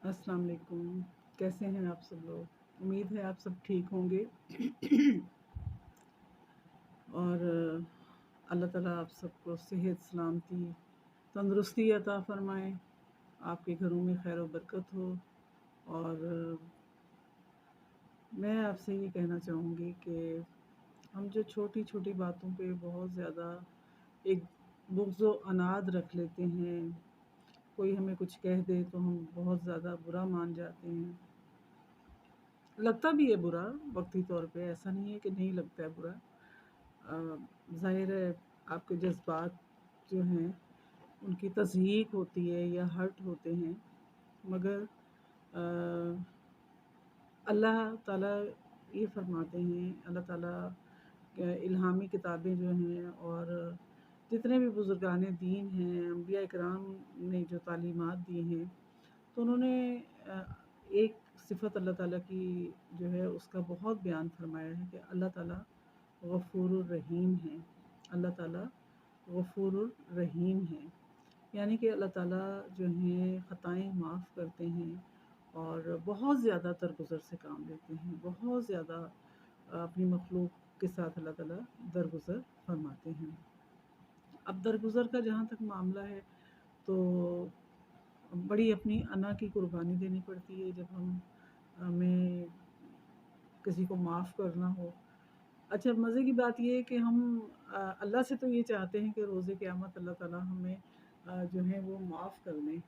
अस्सलाम वालेकुम। कैसे हैं आप सब लोग? उम्मीद है आप सब ठीक होंगे। और अल्लाह ताला आप सबको सेहत, सलामती, तंदुरुस्ती अता फ़रमाए। आपके घरों में खैर व बरकत हो। और मैं आपसे ये कहना चाहूँगी कि हम जो छोटी-छोटी बातों पे बहुत ज़्यादा एक बुग़्ज़ व अनाद रख लेते हैं। कोई हमें कुछ कह दे तो हम बहुत ज़्यादा बुरा मान जाते हैं। लगता भी है बुरा वक़्ती तौर पे, ऐसा नहीं है कि नहीं लगता है बुरा। ज़ाहिर है आपके जज़्बात जो हैं उनकी तज़यीक़ होती है या हर्ट होते हैं, मगर अ, अल्लाह ताला ये फ़रमाते हैं, अल्लाह ताला इल्हामी किताबें जो हैं और जितने भी बुज़ुर्गाने दीन हैं, अंबिया इकराम ने जो तालीमात दी हैं, तो उन्होंने एक सिफ़त अल्लाह ताला की जो है उसका बहुत बयान फ़रमाया है कि अल्लाह ताला गफ़ूरुर रहीम हैं। अल्लाह ताला गफ़ूरुर रहीम हैं, यानी कि अल्लाह ताला जो हैं ख़ताएँ माफ़ करते हैं और बहुत ज़्यादा दरगुज़र से काम लेते हैं। बहुत ज़्यादा अपनी मख़लूक़ के साथ अल्लाह ताला दरगुज़र फ़रमाते हैं। अब दरगुज़र का जहाँ तक मामला है, तो बड़ी अपनी अना की कुर्बानी देनी पड़ती है जब हमें किसी को माफ़ करना हो। अच्छा, मज़े की बात ये है कि हम अल्लाह से तो ये चाहते हैं कि रोज़े क़यामत अल्लाह ताला हमें जो है वो माफ़ कर दें।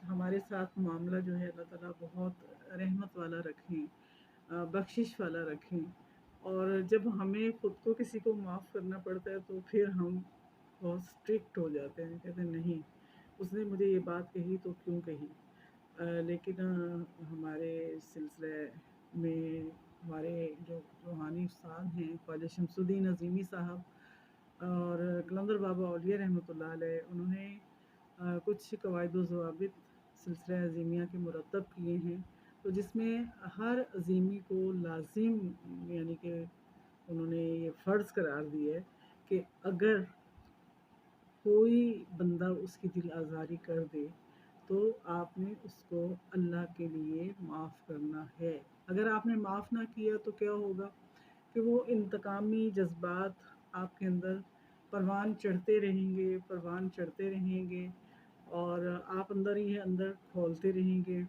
हमारे साथ मामला जो है अल्लाह ताला बहुत रहमत वाला रखें, बख़्शिश वाला रखें। और जब हमें ख़ुद को किसी को माफ़ करना पड़ता है तो फिर हम बहुत स्ट्रिक्ट हो जाते हैं, कहते हैं नहीं, उसने मुझे ये बात कही तो क्यों कही। लेकिन हमारे सिलसिले में हमारे जो रूहानी उस्ताद हैं ख्वाजा शमसुद्दीन अज़ीमी साहब और कलंदर बाबा औलिया रहमतुल्लाह अलैह, उन्होंने कुछ कवायद व ज़वाबित सिलसिला अज़ीमिया के मुरतब किए हैं, तो जिसमें हर अज़ीमी को लाज़िम यानी कि उन्होंने ये फ़र्ज़ करार दिया है कि अगर कोई बंदा उसकी दिल आज़ारी कर दे तो आपने उसको अल्लाह के लिए माफ़ करना है। अगर आपने माफ़ ना किया तो क्या होगा कि वो इंतकामी जज़्बात आपके अंदर परवान चढ़ते रहेंगे, परवान चढ़ते रहेंगे और आप अंदर ही अंदर खौलते रहेंगे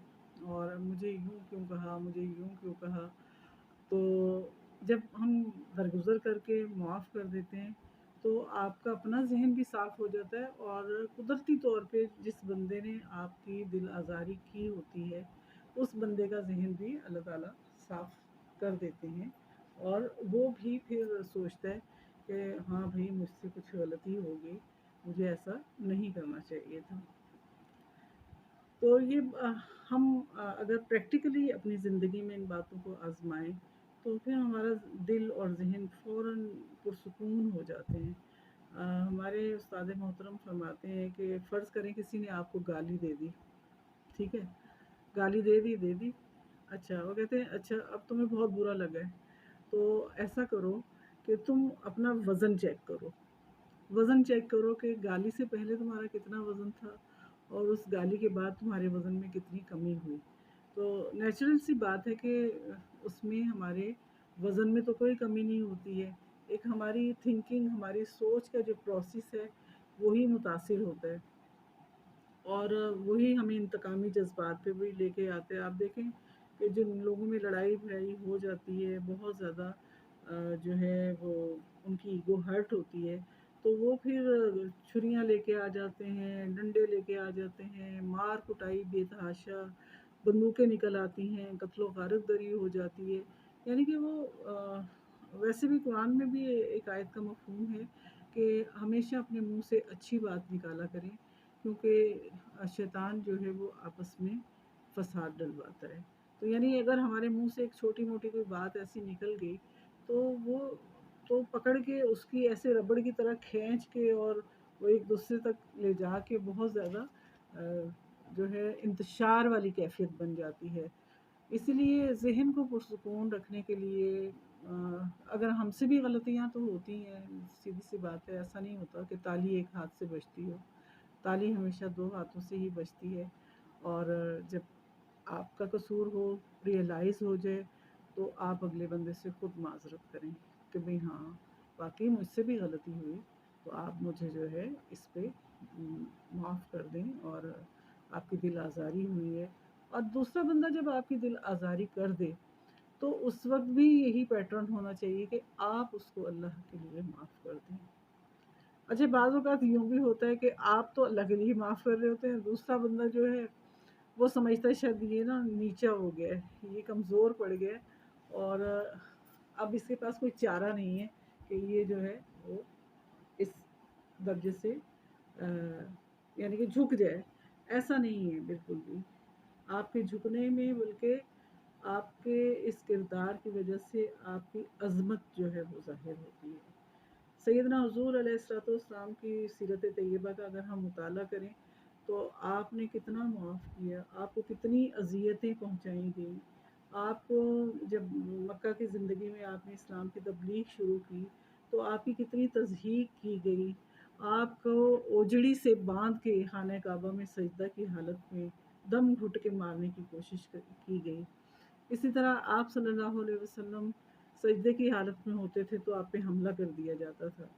और मुझे यूँ क्यों कहा, मुझे यूँ क्यों कहा। तो जब हम दरगुज़र करके माफ़ कर देते हैं, तो आपका अपना ज़हन भी साफ़ हो जाता है और कुदरती तौर पे जिस बंदे ने आपकी दिल आज़ारी की होती है, उस बंदे का ज़हन भी अल्लाह ताला साफ़ कर देते हैं और वो भी फिर सोचता है कि हाँ भई, मुझसे कुछ गलती हो गई, मुझे ऐसा नहीं करना चाहिए था। तो ये हम अगर प्रैक्टिकली अपनी ज़िंदगी में इन बातों को आज़माएँ, तो फिर हमारा दिल और ज़हन फ़ौरन पुरसुकून हो जाते हैं। हमारे उस्ताद मोहतरम फ़रमाते हैं कि फ़र्ज़ करें किसी ने आपको गाली दे दी, ठीक है? गाली दे दी। अच्छा, वो कहते हैं अच्छा अब तुम्हें बहुत बुरा लगा है, तो ऐसा करो कि तुम अपना वज़न चेक करो। वज़न चेक करो कि गाली से पहले तुम्हारा कितना वज़न था और उस गाली के बाद तुम्हारे वज़न में कितनी कमी हुई। तो नेचुरल सी बात है कि उसमें हमारे वज़न में तो कोई कमी नहीं होती है। एक हमारी थिंकिंग, हमारी सोच का जो प्रोसेस है, वही मुतासिर होता है और वही हमें इंतकामी जज़्बात पे भी लेके आते हैं। आप देखें कि जिन लोगों में लड़ाई-भड़ाई हो जाती है, बहुत ज़्यादा जो है वो उनकी ईगो हर्ट होती है, तो वो फिर छुरियाँ लेके आ जाते हैं, डंडे लेके आ जाते हैं, मार-कुटाई बेतहाशा, बंदूकें निकल आती हैं, कत्लो-गारत दरी हो जाती है। यानी कि वो वैसे भी कुरान में भी एक आयत का मफ़हूम है कि हमेशा अपने मुँह से अच्छी बात निकाला करें, क्योंकि शैतान जो है वो आपस में फ़साद डलवाता है। तो यानी अगर हमारे मुँह से एक छोटी-मोटी कोई बात ऐसी निकल गई, तो वो तो पकड़ के उसकी ऐसे रबड़ की तरह खींच के और वो एक दूसरे तक ले जाके बहुत ज़्यादा जो है इंतशार वाली कैफ़ियत बन जाती है। इसीलिए ज़हन को पुरसुकून रखने के लिए अगर हमसे भी गलतियाँ तो होती हैं, सीधी-सी बात है, ऐसा नहीं होता कि ताली एक हाथ से बजती हो। ताली हमेशा 2 हाथों से ही बजती है और जब आपका कसूर हो, रियलाइज़ हो जाए, तो आप अगले बंदे से खुद माज़रत करें कि भई हाँ, वाक़ई मुझसे भी गलती हुई, तो आप मुझे जो है इस पे माफ़ कर दें, और आपकी दिल आज़ारी हुई है। और दूसरा बंदा जब आपकी दिल आज़ारी कर दे, तो उस वक़्त भी यही पैटर्न होना चाहिए कि आप उसको अल्लाह के लिए माफ़ कर दें। अच्छा, बाज़ औक़ात यूँ भी होता है कि आप तो अल्लाह के लिए माफ़ कर रहे होते हैं, दूसरा बंदा जो है वो समझता है शायद ये ना नीचा हो गया है, ये कमज़ोर पड़ गया है, और अब इसके पास कोई चारा नहीं है कि ये जो है वो इस दर्जे से यानी कि झुक जाए। ऐसा नहीं है बिल्कुल भी। आपके झुकने में बल्कि आपके इस किरदार की वजह से आपकी अज़मत जो है वो ज़ाहिर होती है। सैयदना हुज़ूर अलैहिस्सलाम की सीरत तैयबा का अगर हम मुताला करें, तो आपने कितना मुआफ़ किया, आपको कितनी अज़ियतें पहुँचाई गई। आपको जब मक्का की ज़िंदगी में आपने इस्लाम की तबलीग शुरू की, तो आपकी कितनी तज़हीक की गई। आपको ओजड़ी से बाँध के खाने काबा में सजदा की हालत में दम घुट के मारने की कोशिश की गई। इसी तरह आप सल्लल्लाहु अलैहि वसल्लम सजदे की हालत में होते थे तो आप पे हमला कर दिया जाता था।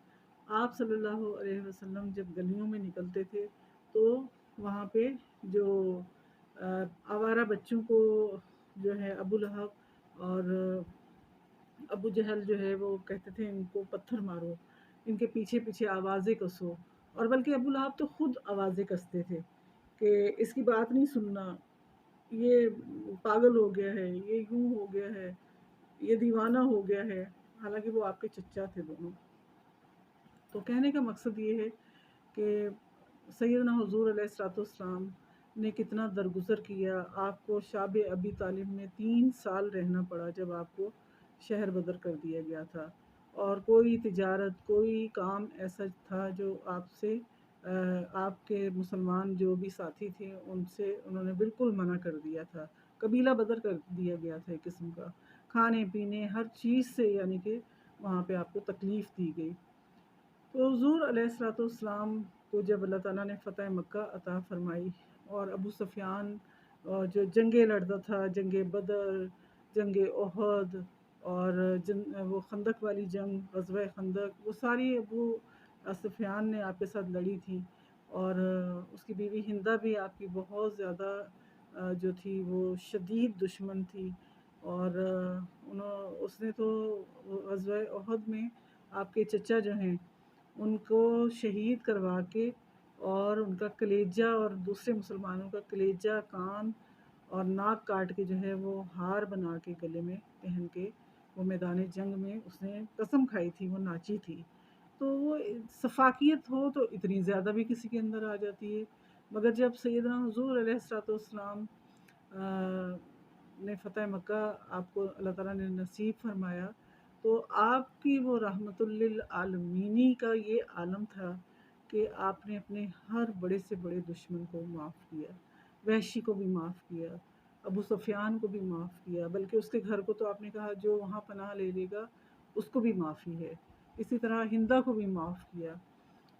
आप सल्लल्लाहु अलैहि वसल्लम जब गलियों में निकलते थे, तो वहाँ पे जो आवारा बच्चों को जो है अबू लहब और अबू जहल जो है वो कहते थे इनको पत्थर मारो, इनके पीछे-पीछे आवाज़ें कसो, और बल्कि अबू लहब तो खुद आवाज़ें कसते थे कि इसकी बात नहीं सुनना, ये पागल हो गया है, ये यूँ हो गया है, ये दीवाना हो गया है। हालाँकि वो आपके चच्चा थे दोनों। तो कहने का मकसद ये है कि सैयदना हुज़ूर अलैहिस्सलाम ने कितना दरगुज़र किया। आपको शाब अबी तालिब में 3 साल रहना पड़ा जब आपको शहर बदर कर दिया गया था, और कोई तिजारत, कोई काम ऐसा था जो आपसे आपके मुसलमान जो भी साथी थे उनसे उन्होंने बिल्कुल मना कर दिया था। कबीला बदर कर दिया गया था एक किस्म का। खाने-पीने हर चीज़ से यानी कि वहाँ पे आपको तकलीफ़ दी गई। तो हुज़ूर अलैहिस्सलाम को जब अल्लाह ताला ने फ़तह मक्का अता फ़रमाई, और अबू सुफ़ियान जो जंगें लड़ता था, जंगे बदर, जंगे ओहद, और वो खंदक वाली जंग, ग़ज़वा खंदक, वो सारी अबू सुफ़ियान ने आपके साथ लड़ी थी। और उसकी बीवी हिंदा भी आपकी बहुत ज़्यादा जो थी वो शदीद दुश्मन थी, और उसने तो ग़ज़वा ओहद में आपके चचा जो हैं उनको शहीद करवा के, और उनका कलेजा और दूसरे मुसलमानों का कलेजा, कान और नाक काट के जो है वो हार बना के गले में पहन के वो मैदान जंग में उसने कसम खाई थी, वो नाची थी। तो वो सफाकियत हो तो इतनी ज़्यादा भी किसी के अंदर आ जाती है। मगर जब सैयदना हुज़ूर अलैहिस्सलाम ने फ़तह मक्का आपको अल्लाह ताला ने नसीब फ़रमाया, तो आपकी वो रहमतुल लिल आलमीनी का ये आलम था कि आपने अपने हर बड़े से बड़े दुश्मन को माफ़ किया। वहशी को भी माफ़ किया, अबू सुफ़ियान को भी माफ़ किया, बल्कि उसके घर को तो आपने कहा जो वहाँ पनाह ले लेगा उसको भी माफ़ी है। इसी तरह हिंदा को भी माफ़ किया।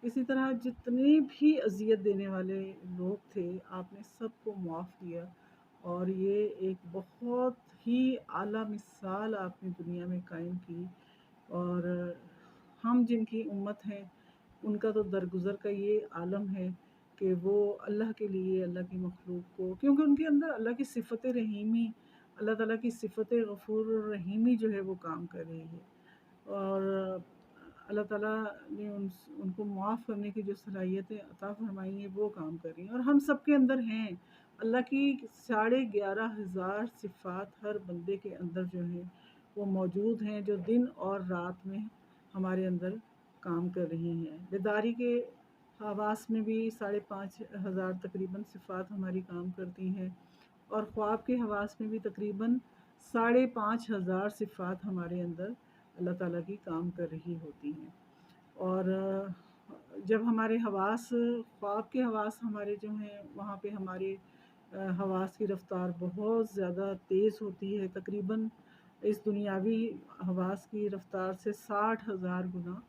इसी तरह जितने भी अज़ियत देने वाले लोग थे, आपने सबको माफ़ किया, और ये एक बहुत ही आला मिसाल आपने दुनिया में कायम की। और हम जिनकी उम्मत हैं, उनका तो दरगुज़र का ये आलम है कि वो अल्लाह के लिए, अल्लाह की मखलूक को, क्योंकि उनके अंदर अल्लाह की सिफ़त रहीमी, अल्लाह ताला की सिफ़त गफ़ूर रहीमी जो है वो काम कर रही है। और अल्लाह ताला ने उनको माफ़ करने की जो सलाहियतें अता फ़रमाई हैं वो काम कर रही हैं, और हम सब के अंदर हैं। अल्लाह की 11,500 सिफ़ात हर बंदे के अंदर जो हैं वो मौजूद हैं, जो दिन और रात में हमारे अंदर काम कर रही हैं। बेदारी के हवास में भी 5,500 तकरीबन सिफ़ात हमारी काम करती हैं, और ख्वाब के हवास में भी तकरीबन 5,500 सिफ़ात हमारे अंदर अल्लाह ताला की काम कर रही होती हैं। और जब हमारे हवास, ख्वाब के हवास हमारे जो हैं वहाँ पे हमारे हवास की रफ़्तार बहुत ज़्यादा तेज़ होती है, तकरीबन इस दुनियावी हवास की रफ़्तार से 60,000 गुना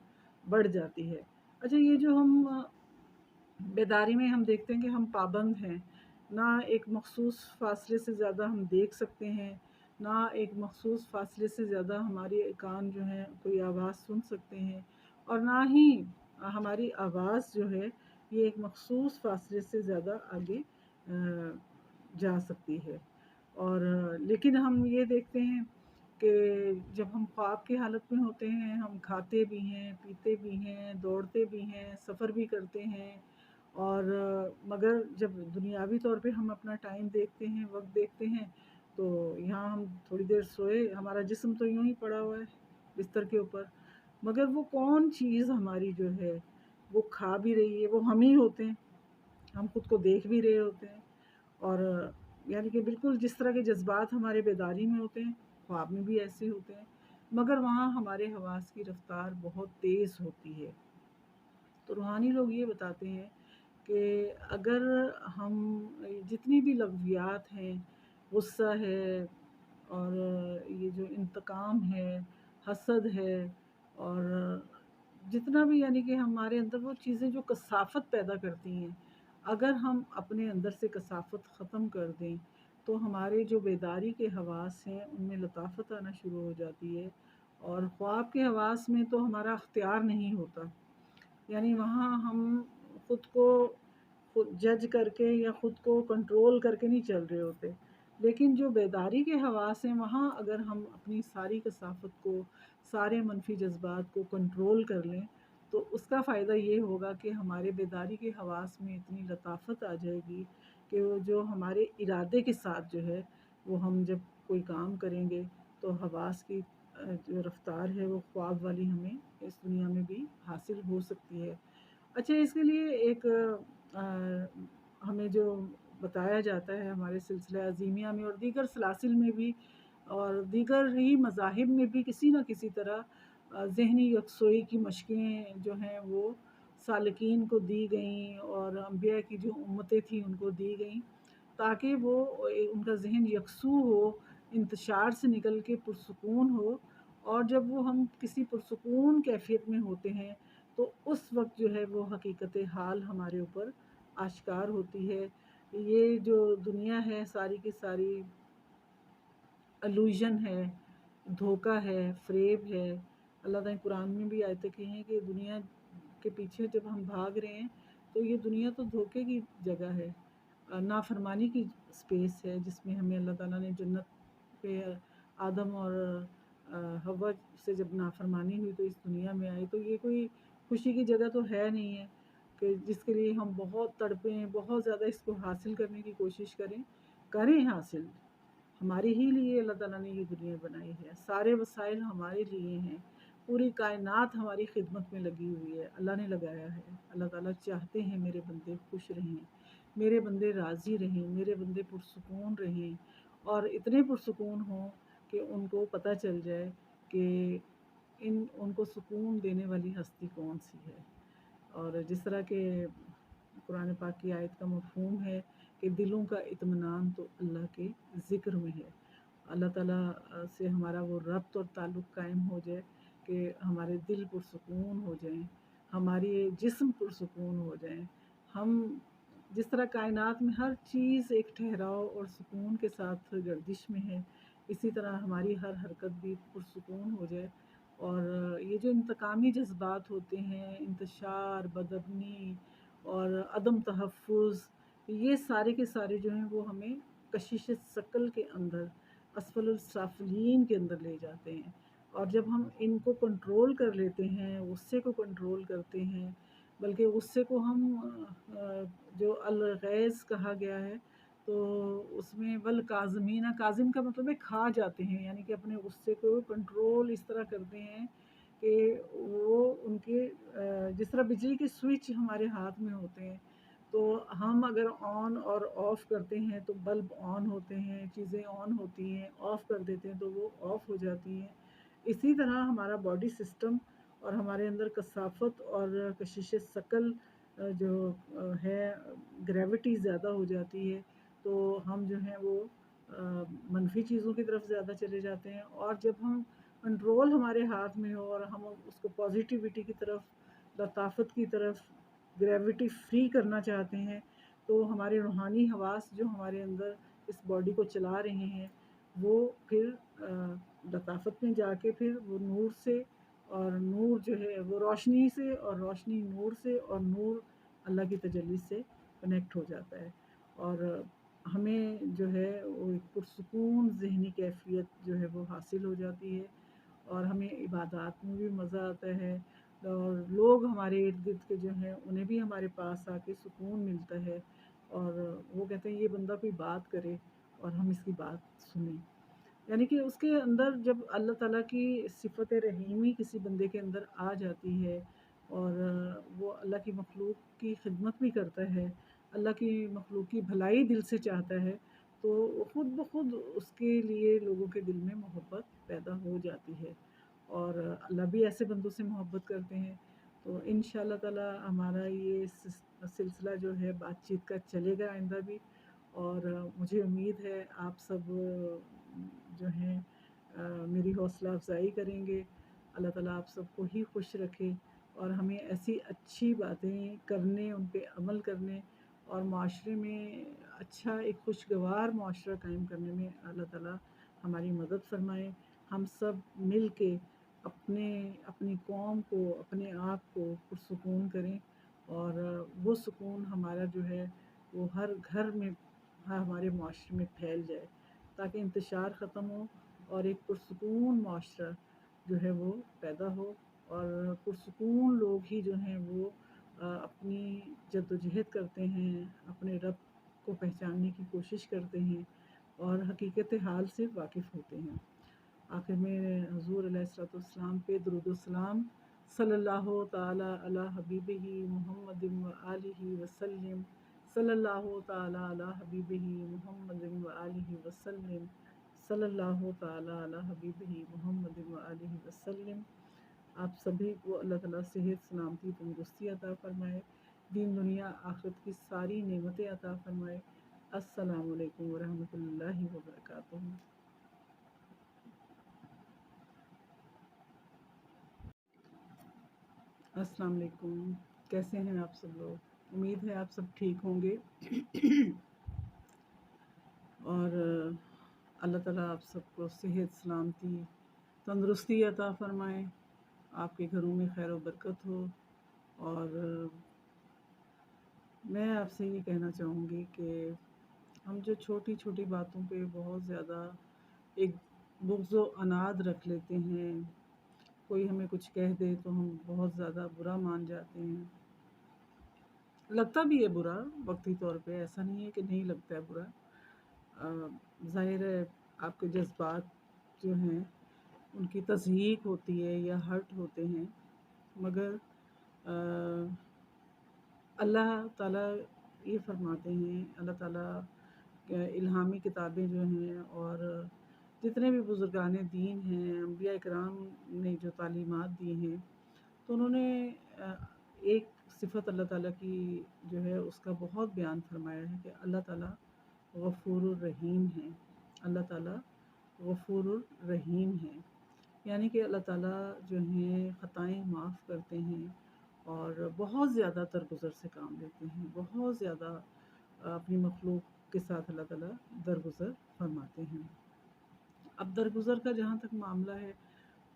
बढ़ जाती है। अच्छा, ये जो हम बेदारी में हम देखते हैं कि हम पाबंद हैं, نہ ایک مخصوص فاصلے سے زیادہ ہم دیکھ سکتے ہیں، نہ ایک مخصوص فاصلے سے زیادہ ہماری کان جو ہیں کوئی آواز سن سکتے ہیں، اور نہ ہی ہماری آواز جو ہے یہ ایک مخصوص فاصلے سے زیادہ آگے جا سکتی ہے۔ اور لیکن ہم یہ دیکھتے ہیں کہ جب ہم خواب کی حالت میں ہوتے ہیں، ہم کھاتے بھی ہیں، پیتے بھی ہیں، دوڑتے بھی ہیں، سفر بھی کرتے ہیں، اور مگر جب دنیاوی طور پہ ہم اپنا ٹائم دیکھتے ہیں، وقت دیکھتے ہیں، تو یہاں ہم تھوڑی دیر سوئے، ہمارا جسم تو یوں ہی پڑا ہوا ہے بستر کے اوپر، مگر وہ کون چیز ہماری جو ہے وہ کھا بھی رہی ہے، وہ ہم ہی ہوتے ہیں، ہم خود کو دیکھ بھی رہے ہوتے ہیں۔ اور یعنی کہ بالکل جس طرح کے جذبات ہمارے بیداری میں ہوتے ہیں، خواب میں بھی ایسے ہوتے ہیں، مگر وہاں ہمارے حواس کی رفتار بہت تیز ہوتی ہے۔ تو روحانی لوگ یہ بتاتے ہیں کہ اگر ہم جتنی بھی لغویات ہیں، غصہ ہے، اور یہ جو انتقام ہے، حسد ہے، اور جتنا بھی یعنی کہ ہمارے اندر وہ چیزیں جو کثافت پیدا کرتی ہیں، اگر ہم اپنے اندر سے کثافت ختم کر دیں تو ہمارے جو بیداری کے حواس ہیں ان میں لطافت آنا شروع ہو جاتی ہے، اور خواب کے حواس میں تو ہمارا اختیار نہیں ہوتا، یعنی وہاں ہم خود کو خود جج کر کے یا خود کو کنٹرول کر کے نہیں چل رہے ہوتے، لیکن جو بیداری کے حواس ہیں وہاں اگر ہم اپنی ساری کثافت کو، سارے منفی جذبات کو کنٹرول کر لیں تو اس کا فائدہ یہ ہوگا کہ ہمارے بیداری کے حواس میں اتنی لطافت آ جائے گی کہ وہ جو ہمارے ارادے کے ساتھ جو ہے وہ ہم جب کوئی کام کریں گے تو حواس کی جو رفتار ہے وہ خواب والی ہمیں اس دنیا میں بھی حاصل ہو سکتی ہے۔ اچھا، اس کے لیے ایک ہمیں جو بتایا جاتا ہے ہمارے سلسلہ عظیمیہ میں اور دیگر سلاسل میں بھی اور دیگر ہی مذاہب میں بھی کسی نہ کسی طرح ذہنی یکسوئی کی مشقیں جو ہیں وہ سالکین کو دی گئیں، اور انبیاء کی جو امتیں تھیں ان کو دی گئیں تاکہ وہ ان کا ذہن یکسو ہو، انتشار سے نکل کے پرسکون ہو، اور جب وہ ہم کسی پرسکون کیفیت میں ہوتے ہیں تو اس وقت جو ہے وہ حقیقت حال ہمارے اوپر آشکار ہوتی ہے۔ یہ جو دنیا ہے ساری کی ساری الوژن ہے، دھوکہ ہے، فریب ہے۔ اللہ تعالیٰ نے قرآن میں بھی آیتیں کہی ہیں کہ دنیا کے پیچھے جب ہم بھاگ رہے ہیں تو یہ دنیا تو دھوکے کی جگہ ہے، نافرمانی کی سپیس ہے، جس میں ہمیں اللہ تعالیٰ نے جنت پہ آدم اور حوا سے جب نافرمانی ہوئی تو اس دنیا میں آئی، تو یہ کوئی خوشی کی جگہ تو ہے نہیں ہے کہ جس کے لیے ہم بہت تڑپیں، بہت زیادہ اس کو حاصل کرنے کی کوشش کریں حاصل۔ ہمارے ہی لیے اللہ تعالیٰ نے یہ دنیا بنائی ہے، سارے وسائل ہمارے لیے ہیں، پوری کائنات ہماری خدمت میں لگی ہوئی ہے، اللہ نے لگایا ہے۔ اللہ تعالیٰ چاہتے ہیں میرے بندے خوش رہیں، میرے بندے راضی رہیں، میرے بندے پرسکون رہیں، اور اتنے پرسکون ہوں کہ ان کو پتہ چل جائے کہ ان کو سکون دینے والی ہستی کون سی ہے۔ اور جس طرح کہ قرآن پاک کی آیت کا مفہوم ہے کہ دلوں کا اطمینان تو اللہ کے ذکر میں ہے، اللہ تعالیٰ سے ہمارا وہ ربط اور تعلق قائم ہو جائے کہ ہمارے دل پرسکون ہو جائیں، ہماری جسم پرسکون ہو جائیں، ہم جس طرح کائنات میں ہر چیز ایک ٹھہراؤ اور سکون کے ساتھ گردش میں ہے، اسی طرح ہماری ہر حرکت بھی پرسکون ہو جائے، اور یہ جو انتقامی جذبات ہوتے ہیں، انتشار، بدبنی اور عدم تحفظ، یہ سارے کے سارے جو ہیں وہ ہمیں کشش ثقل کے اندر، اسفل السافلین کے اندر لے جاتے ہیں، اور جب ہم ان کو کنٹرول کر لیتے ہیں، غصے کو کنٹرول کرتے ہیں، بلکہ غصے کو ہم جو الغیظ کہا گیا ہے تو اس میں والکاظمین، کاظم کا مطلب ہے کھا جاتے ہیں، یعنی کہ اپنے غصے کو کنٹرول اس طرح کرتے ہیں کہ وہ ان کے جس طرح بجلی کے سوئچ ہمارے ہاتھ میں ہوتے ہیں تو ہم اگر آن اور آف کرتے ہیں تو بلب آن ہوتے ہیں، چیزیں آن ہوتی ہیں، آف کر دیتے ہیں تو وہ آف ہو جاتی ہیں۔ اسی طرح ہمارا باڈی سسٹم اور ہمارے اندر کثافت اور کشش ثقل جو ہے، گریوٹی زیادہ ہو جاتی ہے تو ہم جو ہیں وہ منفی چیزوں کی طرف زیادہ چلے جاتے ہیں، اور جب ہم کنٹرول ہمارے ہاتھ میں ہو اور ہم اس کو پازیٹیوٹی کی طرف، لطافت کی طرف، گریوٹی فری کرنا چاہتے ہیں تو ہمارے روحانی حواس جو ہمارے اندر اس باڈی کو چلا رہے ہیں وہ پھر لطافت میں جا کے پھر وہ نور سے، اور نور جو ہے وہ روشنی سے، اور روشنی نور سے، اور نور اللہ کی تجلی سے کنیکٹ ہو جاتا ہے، اور ہمیں جو ہے وہ ایک پرسکون ذہنی کیفیت جو ہے وہ حاصل ہو جاتی ہے، اور ہمیں عبادات میں بھی مزہ آتا ہے، اور لوگ ہمارے ارد گرد کے جو ہیں انہیں بھی ہمارے پاس آ کے سکون ملتا ہے، اور وہ کہتے ہیں یہ بندہ کوئی بات کرے اور ہم اس کی بات سنیں، یعنی کہ اس کے اندر جب اللہ تعالیٰ کی صفت رحیمی کسی بندے کے اندر آ جاتی ہے، اور وہ اللہ کی مخلوق کی خدمت بھی کرتا ہے، اللہ کی مخلوق کی بھلائی دل سے چاہتا ہے، تو خود بخود اس کے لیے لوگوں کے دل میں محبت پیدا ہو جاتی ہے، اور اللہ بھی ایسے بندوں سے محبت کرتے ہیں۔ تو ان شاء اللہ تعالیٰ ہمارا یہ سلسلہ جو ہے بات چیت کا چلے گا آئندہ بھی، اور مجھے امید ہے آپ سب جو ہیں میری حوصلہ افزائی کریں گے۔ اللہ تعالیٰ آپ سب کو ہی خوش رکھے، اور ہمیں ایسی اچھی باتیں کرنے، ان پہ عمل کرنے، اور معاشرے میں اچھا ایک خوشگوار معاشرہ قائم کرنے میں اللہ تعالیٰ ہماری مدد فرمائے۔ ہم سب مل کے اپنی قوم کو، اپنے آپ کو پرسکون کریں، اور وہ سکون ہمارا جو ہے وہ ہر گھر میں، ہمارے معاشرے میں پھیل جائے، تاکہ انتشار ختم ہو، اور ایک پرسکون معاشرہ جو ہے وہ پیدا ہو، اور پرسکون لوگ ہی جو ہیں وہ اپنی جد و جہد کرتے ہیں، اپنے رب کو پہچاننے کی کوشش کرتے ہیں، اور حقیقت حال سے واقف ہوتے ہیں۔ آخر میں حضور علیہ الصلوۃ والسلام پہ درود السلام، صلی اللہ تعالی علی حبیبہ محمد و آلہ وسلم، صلی اللہ تعالی علی حبیبہ محمد و آلہ وسلم، صلی اللہ تعالی علی حبیبہ محمد و آلہ وسلم۔ آپ سبھی کو اللہ تعالیٰ صحت، سلامتی، تندرستی عطا فرمائے، دین دنیا آخرت کی ساری نعمتیں عطا فرمائے۔ السلام علیکم ورحمۃ اللہ وبرکاتہ۔ السلام علیکم، کیسے ہیں آپ سب لوگ؟ امید ہے آپ سب ٹھیک ہوں گے، اور اللہ تعالیٰ آپ سب کو صحت، سلامتی، تندرستی عطا فرمائے، آپ کے گھروں میں خیر و برکت ہو، اور میں آپ سے یہ کہنا چاہوں گی کہ ہم جو چھوٹی چھوٹی باتوں پہ بہت زیادہ ایک بغض و عناد رکھ لیتے ہیں، کوئی ہمیں کچھ کہہ دے تو ہم بہت زیادہ برا مان جاتے ہیں، لگتا بھی ہے برا وقتی طور پہ، ایسا نہیں ہے کہ نہیں لگتا ہے برا، ظاہر ہے آپ کے جذبات جو ہیں ان کی تضحیک ہوتی ہے یا ہرٹ ہوتے ہیں، مگر اللہ تعالیٰ یہ فرماتے ہیں، اللہ تعالیٰ الہامی کتابیں جو ہیں، اور جتنے بھی بزرگان دین ہیں، انبیاء اکرام نے جو تعلیمات دی ہیں، تو انہوں نے ایک صفت اللہ تعالیٰ کی جو ہے اس کا بہت بیان فرمایا ہے کہ اللہ تعالیٰ غفور الرحیم ہیں، اللہ تعالیٰ غفور الرحیم ہیں، یعنی کہ اللہ تعالیٰ جو ہیں خطائیں معاف کرتے ہیں، اور بہت زیادہ درگزر سے کام لیتے ہیں، بہت زیادہ اپنی مخلوق کے ساتھ اللہ تعالیٰ درگزر فرماتے ہیں۔ اب درگزر کا جہاں تک معاملہ ہے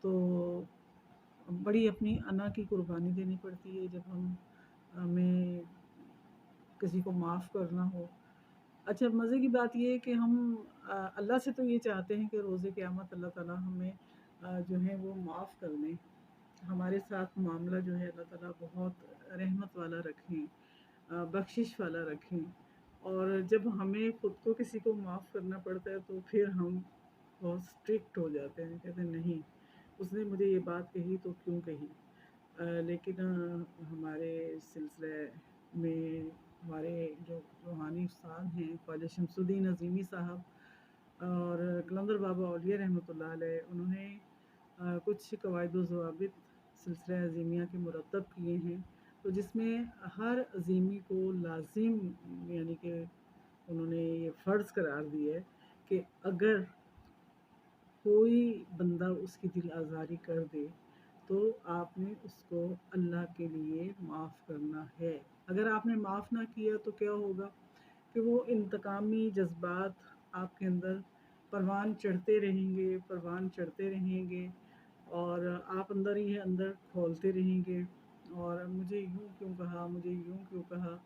تو بڑی اپنی انا کی قربانی دینی پڑتی ہے جب ہمیں کسی کو معاف کرنا ہو۔ اچھا، مزے کی بات یہ ہے کہ ہم اللہ سے تو یہ چاہتے ہیں کہ روز قیامت اللہ تعالیٰ ہمیں جو ہے وہ معاف کر دیں، ہمارے ساتھ معاملہ جو ہے اللہ تعالیٰ بہت رحمت والا رکھیں، بخشش والا رکھیں، اور جب ہمیں خود کو کسی کو معاف کرنا پڑتا ہے تو پھر ہم بہت اسٹرکٹ ہو جاتے ہیں، کہتے ہیں نہیں، اس نے مجھے یہ بات کہی تو کیوں کہی۔ لیکن ہمارے سلسلے میں ہمارے جو روحانی استاد ہیں خواجہ شمس الدین عظیمی صاحب اور قلندر بابا اولیاء رحمۃ اللہ علیہ، انہوں نے کچھ قواعد و ضوابط سلسلہ عظیمیہ کے مرتب کیے ہیں، تو جس میں ہر عظیمی کو لازم، یعنی کہ انہوں نے یہ فرض قرار دیا ہے کہ اگر کوئی بندہ اس کی دل آزاری کر دے تو آپ نے اس کو اللہ کے لیے معاف کرنا ہے، अगर आपने माफ़ ना किया तो क्या होगा कि वो इंतकामी जज्बात आपके अंदर परवान चढ़ते रहेंगे और आप अंदर ही अंदर खोलते रहेंगे और मुझे यूँ क्यों कहा, मुझे यूँ क्यों कहा।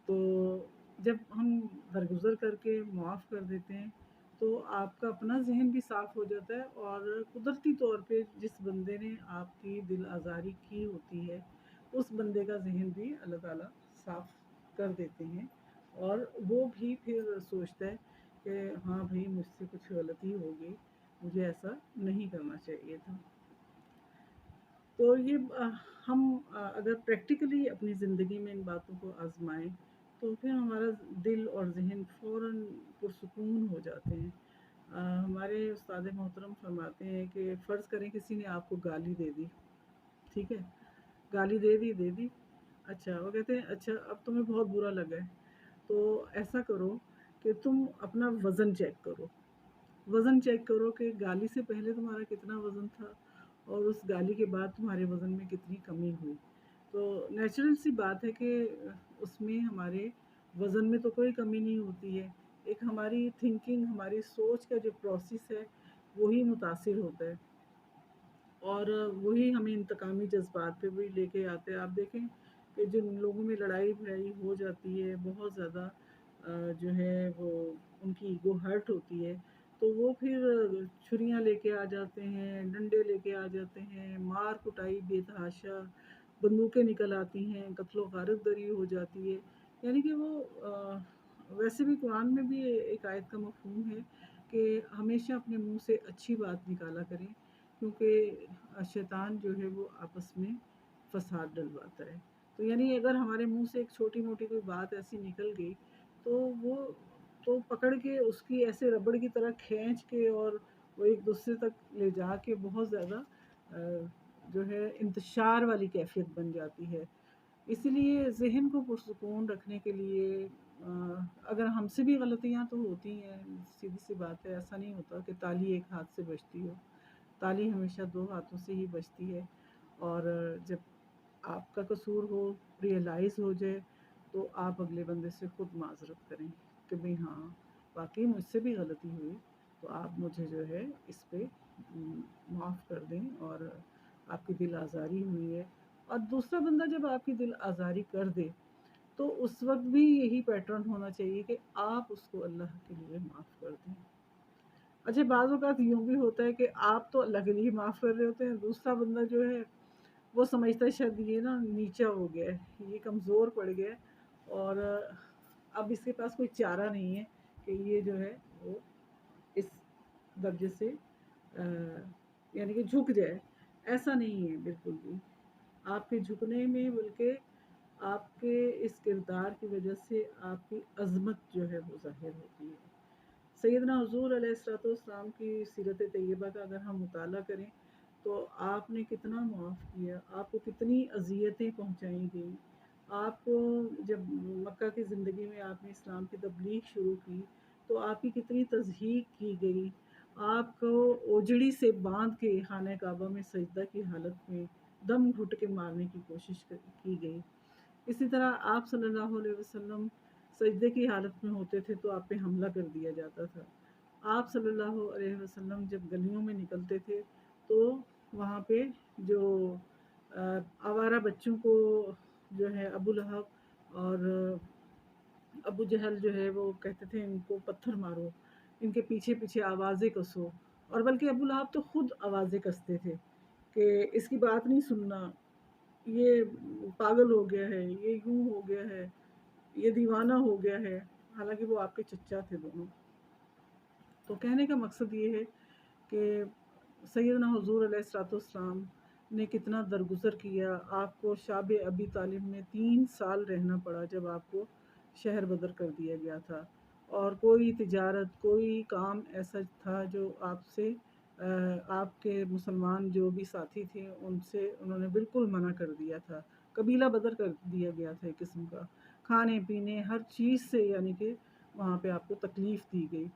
तो जब हम दरगुज़र करके माफ़ कर देते हैं तो आपका अपना ज़हन भी साफ़ हो जाता है और कुदरती तौर पे जिस बंदे ने आपकी दिल आज़ारी की होती है उस बंदे का ज़हन भी अल्लाह ताला साफ़ कर देते हैं और वो भी फिर सोचता है कि हाँ भाई मुझसे कुछ गलती हो गई, मुझे ऐसा नहीं करना चाहिए था। तो ये हम अगर प्रैक्टिकली अपनी ज़िंदगी में इन बातों को आज़माएँ तो फिर हमारा दिल और ज़हन फ़ौरन पुरसुकून हो जाते हैं। हमारे उस्ताद मोहतरम फरमाते हैं कि फ़र्ज़ करें किसी ने आपको गाली दे दी, ठीक है? गाली दे दी। अच्छा, वो कहते हैं अच्छा अब तुम्हें बहुत बुरा लगा है, तो ऐसा करो कि तुम अपना वज़न चेक करो। वज़न चेक करो कि गाली से पहले तुम्हारा कितना वज़न था और उस गाली के बाद तुम्हारे वज़न में कितनी कमी हुई। तो नेचुरल सी बात है कि उसमें हमारे वज़न में तो कोई कमी नहीं होती है। एक हमारी थिंकिंग, हमारी सोच का जो प्रोसेस है, वही मुतासिर होता है और वही हमें इंतकामी जज़्बात पे भी लेके आते हैं। आप देखें कि जिन लोगों में लड़ाई-भिड़ाई हो जाती है, बहुत ज़्यादा जो है वो उनकी ईगो हर्ट होती है, तो वो फिर छुरियाँ लेके आ जाते हैं, डंडे लेके आ जाते हैं, मार-कुटाई बेतहाशा, बंदूकें निकल आती हैं, कत्लो-गारत दरी हो जाती है। यानी कि वो वैसे भी कुरान में भी एक आयत का मफ़हूम है कि हमेशा अपने मुँह से अच्छी बात निकाला करें क्योंकि शैतान जो है वो आपस में फ़साद डलवाता है। तो यानी अगर हमारे मुँह से एक छोटी-मोटी कोई बात ऐसी निकल गई, तो वो तो पकड़ के उसकी ऐसे रबड़ की तरह खींच के और वो एक दूसरे तक ले जाके बहुत ज़्यादा जो है इंतशार वाली कैफ़ियत बन जाती है। इसीलिए ज़हन को पुरसुकून रखने के लिए अगर हमसे भी गलतियाँ तो होती हैं, सीधी-सी बात है, ऐसा नहीं होता कि ताली एक हाथ से बजती हो। ताली हमेशा 2 हाथों से ही बजती है और जब आपका कसूर हो, रियलाइज़ हो जाए, तो आप अगले बंदे से खुद माज़रत करें कि भई हाँ, वाक़ई मुझसे भी गलती हुई, तो आप मुझे जो है इस पे माफ़ कर दें और आपकी दिल आज़ारी हुई है। और दूसरा बंदा जब आपकी दिल आज़ारी कर दे, तो उस वक़्त भी यही पैटर्न होना चाहिए कि आप उसको अल्लाह के लिए माफ़ कर दें। अच्छा बाज़ औक़ात यूँ भी होता है कि आप तो अल्लाह के लिए माफ़ कर रहे होते हैं, दूसरा बंदा जो है वो समझता है शायद ये ना नीचा हो गया है, ये कमज़ोर पड़ गया है और अब इसके पास कोई चारा नहीं है कि ये जो है वो इस दर्जे से यानी कि झुक जाए। ऐसा नहीं है बिल्कुल भी। आपके झुकने में बल्कि आपके इस किरदार की वजह से आपकी अज़मत जो है वो ज़ाहिर होती है। सैयदना हुज़ूर अलैहिस्सलाम की सीरत तैयबा का अगर हम मुताला करें तो आपने कितना मुआफ़ किया, आपको कितनी अज़ियतें पहुँचाई गई। आपको जब मक्का की ज़िंदगी में आपने इस्लाम की तबलीग शुरू की तो आपकी कितनी तज़हीक की गई। आपको ओजड़ी से बाँध के खाने काबा में सजदा की हालत में दम घुट के मारने की कोशिश की गई। इसी तरह आप सल्लल्लाहु अलैहि वसल्लम सजदे की हालत में होते थे तो आप पे हमला कर दिया जाता था। आप सल्लल्लाहु अलैहि वसल्लम जब गलियों में निकलते थे तो वहाँ पे जो आवारा बच्चों को जो है अबू लहब और अबू जहल जो है वो कहते थे इनको पत्थर मारो, इनके पीछे-पीछे आवाज़ें कसो और बल्कि अबू लहब तो खुद आवाज़ें कसते थे कि इसकी बात नहीं सुनना, ये पागल हो गया है, ये यूँ हो गया है, ये दीवाना हो गया है। हालाँकि वो आपके चच्चा थे दोनों। तो कहने का मकसद ये है कि सैयदना हुज़ूर अलैहिस्सलाम ने कितना दरगुज़र किया। आपको शाब अबी तालिब में 3 साल रहना पड़ा जब आपको शहर बदर कर दिया गया था और कोई तिजारत, कोई काम ऐसा था जो आपसे आपके मुसलमान जो भी साथी थे उनसे उन्होंने बिल्कुल मना कर दिया था। कबीला बदर कर दिया गया था एक किस्म का। खाने-पीने हर चीज़ से यानी कि वहाँ पे आपको तकलीफ़ दी गई।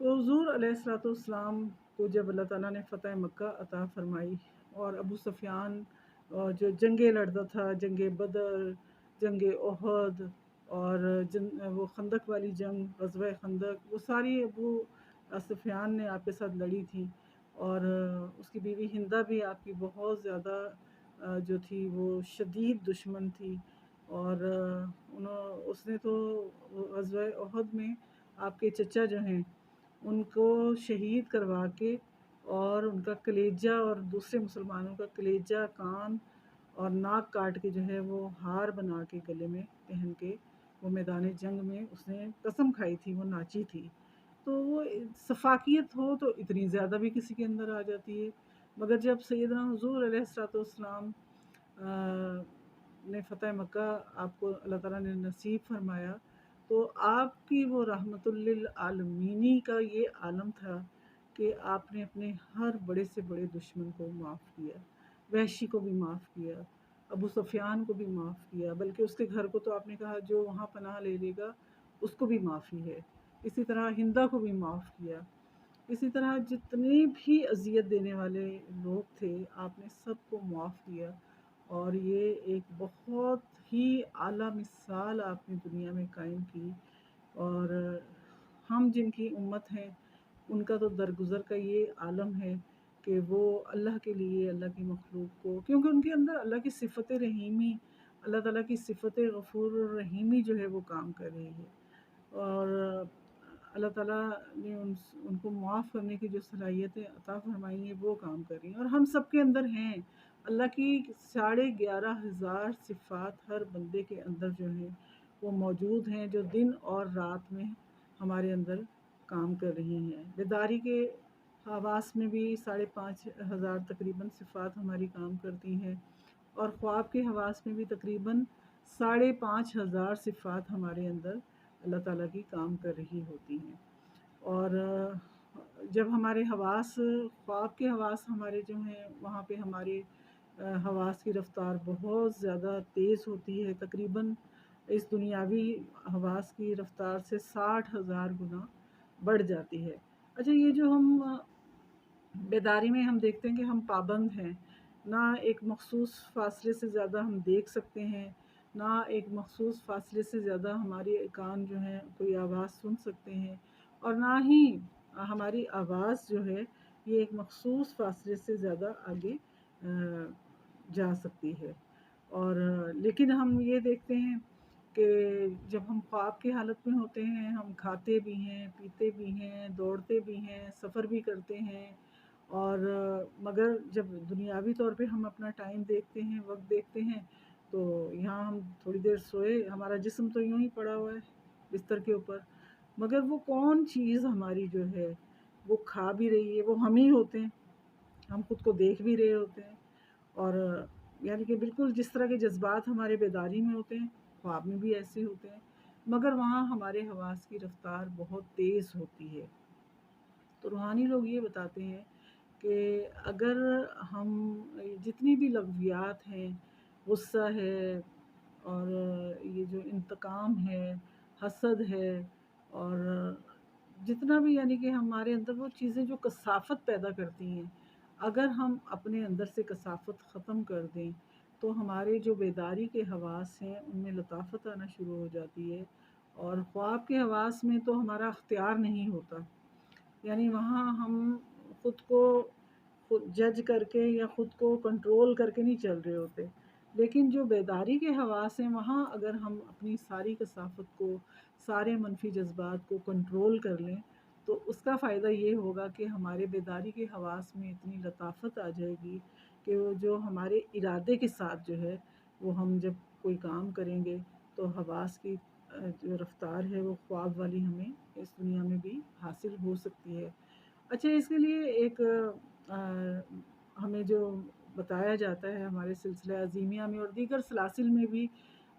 तो हुज़ूर अलैहिस्सलाम को जब अल्लाह ताला ने फ़तह मक्का अता फ़रमाई और अबू सुफ़ियान जो जंगें लड़ता था, जंगे बदर, जंग ओहद और वो खंदक वाली जंग, ग़ज़वा खंदक, वो सारी अबू सुफ़ियान ने आपके साथ लड़ी थी। और उसकी बीवी हिंदा भी आपकी बहुत ज़्यादा जो थी वो शदीद दुश्मन थी। और उसने तो ग़ज़वा ओहद में आपके चचा जो हैं उनको शहीद करवा के और उनका कलेजा और दूसरे मुसलमानों का कलेजा, कान और नाक काट के जो है वो हार बना के गले में पहन के वो मैदान जंग में उसने कसम खाई थी, वो नाची थी। तो वो सफाकियत हो तो इतनी ज़्यादा भी किसी के अंदर आ जाती है। मगर जब सैयदना हुज़ूर अलैहिस्सलाम ने फ़तह मक्का आपको अल्लाह ताला ने नसीब फरमाया, तो आपकी वो रहमतुल लिल आलमीनी का ये आलम था कि आपने अपने हर बड़े से बड़े दुश्मन को माफ़ किया। वहशी को भी माफ़ किया, अबू सुफ़ियान को भी माफ़ किया, बल्कि उसके घर को तो आपने कहा जो वहाँ पनाह ले लेगा उसको भी माफ़ी है। इसी तरह हिंदा को भी माफ़ किया। इसी तरह जितने भी अज़ियत देने वाले लोग थे, आपने सबको माफ़ किया। और ये एक बहुत ही आला मिसाल आपने दुनिया में कायम की। और हम जिनकी उम्मत हैं उनका तो दरगुज़र का ये आलम है कि वो अल्लाह के लिए, अल्लाह की मखलूक को, क्योंकि उनके अंदर अल्लाह की सिफ़त रहीमी, अल्लाह ताला की सिफ़त गफ़ूर रहीमी जो है वो काम कर रही है। और अल्लाह ताला ने उनको माफ़ करने की जो सलाहियतें अता फ़रमाई हैं वो काम कर रही हैं और हम सब के अंदर हैं। अल्लाह की 11,500 सिफ़ात हर बंदे के अंदर जो हैं वो मौजूद हैं, जो दिन और रात में हमारे अंदर काम कर रही हैं। बेदारी के हवास में भी 5,500 तकरीबन सिफ़ात हमारी काम करती हैं और ख्वाब के हवास में भी तकरीबन 5,500 सिफ़ात हमारे अंदर अल्लाह ताला की काम कर रही होती हैं। और जब हमारे हवास, ख्वाब के हवास हमारे जो हैं वहाँ पे हमारे हवास की रफ़्तार बहुत ज़्यादा तेज़ होती है, तकरीबन इस दुनियावी हवास की रफ़्तार से 60,000 गुना बढ़ जाती है। अच्छा, ये जो हम बेदारी में हम देखते हैं कि हम पाबंद हैं, ना एक मख़सूस फ़ासले से ज़्यादा हम देख सकते हैं, ना एक मख़सूस फ़ासले से ज़्यादा हमारे कान जो हैं कोई आवाज़ सुन सकते हैं, और ना ही हमारी आवाज़ जो है ये एक मख़सूस फ़ासले से ज़्यादा आगे जा सकती है। और लेकिन हम ये देखते हैं कि जब हम ख्वाब की हालत में होते हैं, हम खाते भी हैं, पीते भी हैं, दौड़ते भी हैं, सफ़र भी करते हैं। और मगर जब दुनियावी तौर पे हम अपना टाइम देखते हैं, वक़्त देखते हैं, तो यहाँ हम थोड़ी देर सोए, हमारा जिस्म तो यूँ ही पड़ा हुआ है बिस्तर के ऊपर, मगर वो कौन चीज़ हमारी जो है वो खा भी रही है, वो हम ही होते हैं। हम खुद को देख भी रहे होते हैं। और यानी कि बिल्कुल जिस तरह के जज़्बात हमारे बेदारी में होते हैं, ख्वाब में भी ऐसे होते हैं, मगर वहाँ हमारे हवास की रफ़्तार बहुत तेज़ होती है। तो रूहानी लोग ये बताते हैं कि अगर हम जितनी भी लग़वियात हैं, गुस्सा है और ये जो इंतकाम है, हसद है और जितना भी, यानी कि हमारे अंदर वो चीज़ें जो कसाफ़त पैदा करती हैं, अगर हम अपने अंदर से कसाफ़त ख़त्म कर दें, तो हमारे जो बेदारी के हवास हैं उनमें लताफ़त आना शुरू हो जाती है। और ख्वाब के हवास में तो हमारा अख्तियार नहीं होता, यानी वहाँ हम खुद को खुद जज करके या खुद को कंट्रोल करके नहीं चल रहे होते। लेकिन जो बेदारी के हवास हैं वहाँ अगर हम अपनी सारी कसाफ़त को, सारे मनफ़ी जज़्बात को कंट्रोल कर लें, तो उसका फ़ायदा ये होगा कि हमारे बेदारी के हवास में इतनी लताफ़त आ जाएगी कि वो जो हमारे इरादे के साथ जो है वो हम जब कोई काम करेंगे तो हवास की जो रफ़्तार है वो ख्वाब वाली हमें इस दुनिया में भी हासिल हो सकती है। अच्छा, इसके लिए एक हमें जो बताया जाता है हमारे सिलसिला अज़ीमिया में और दीगर सलासिल में भी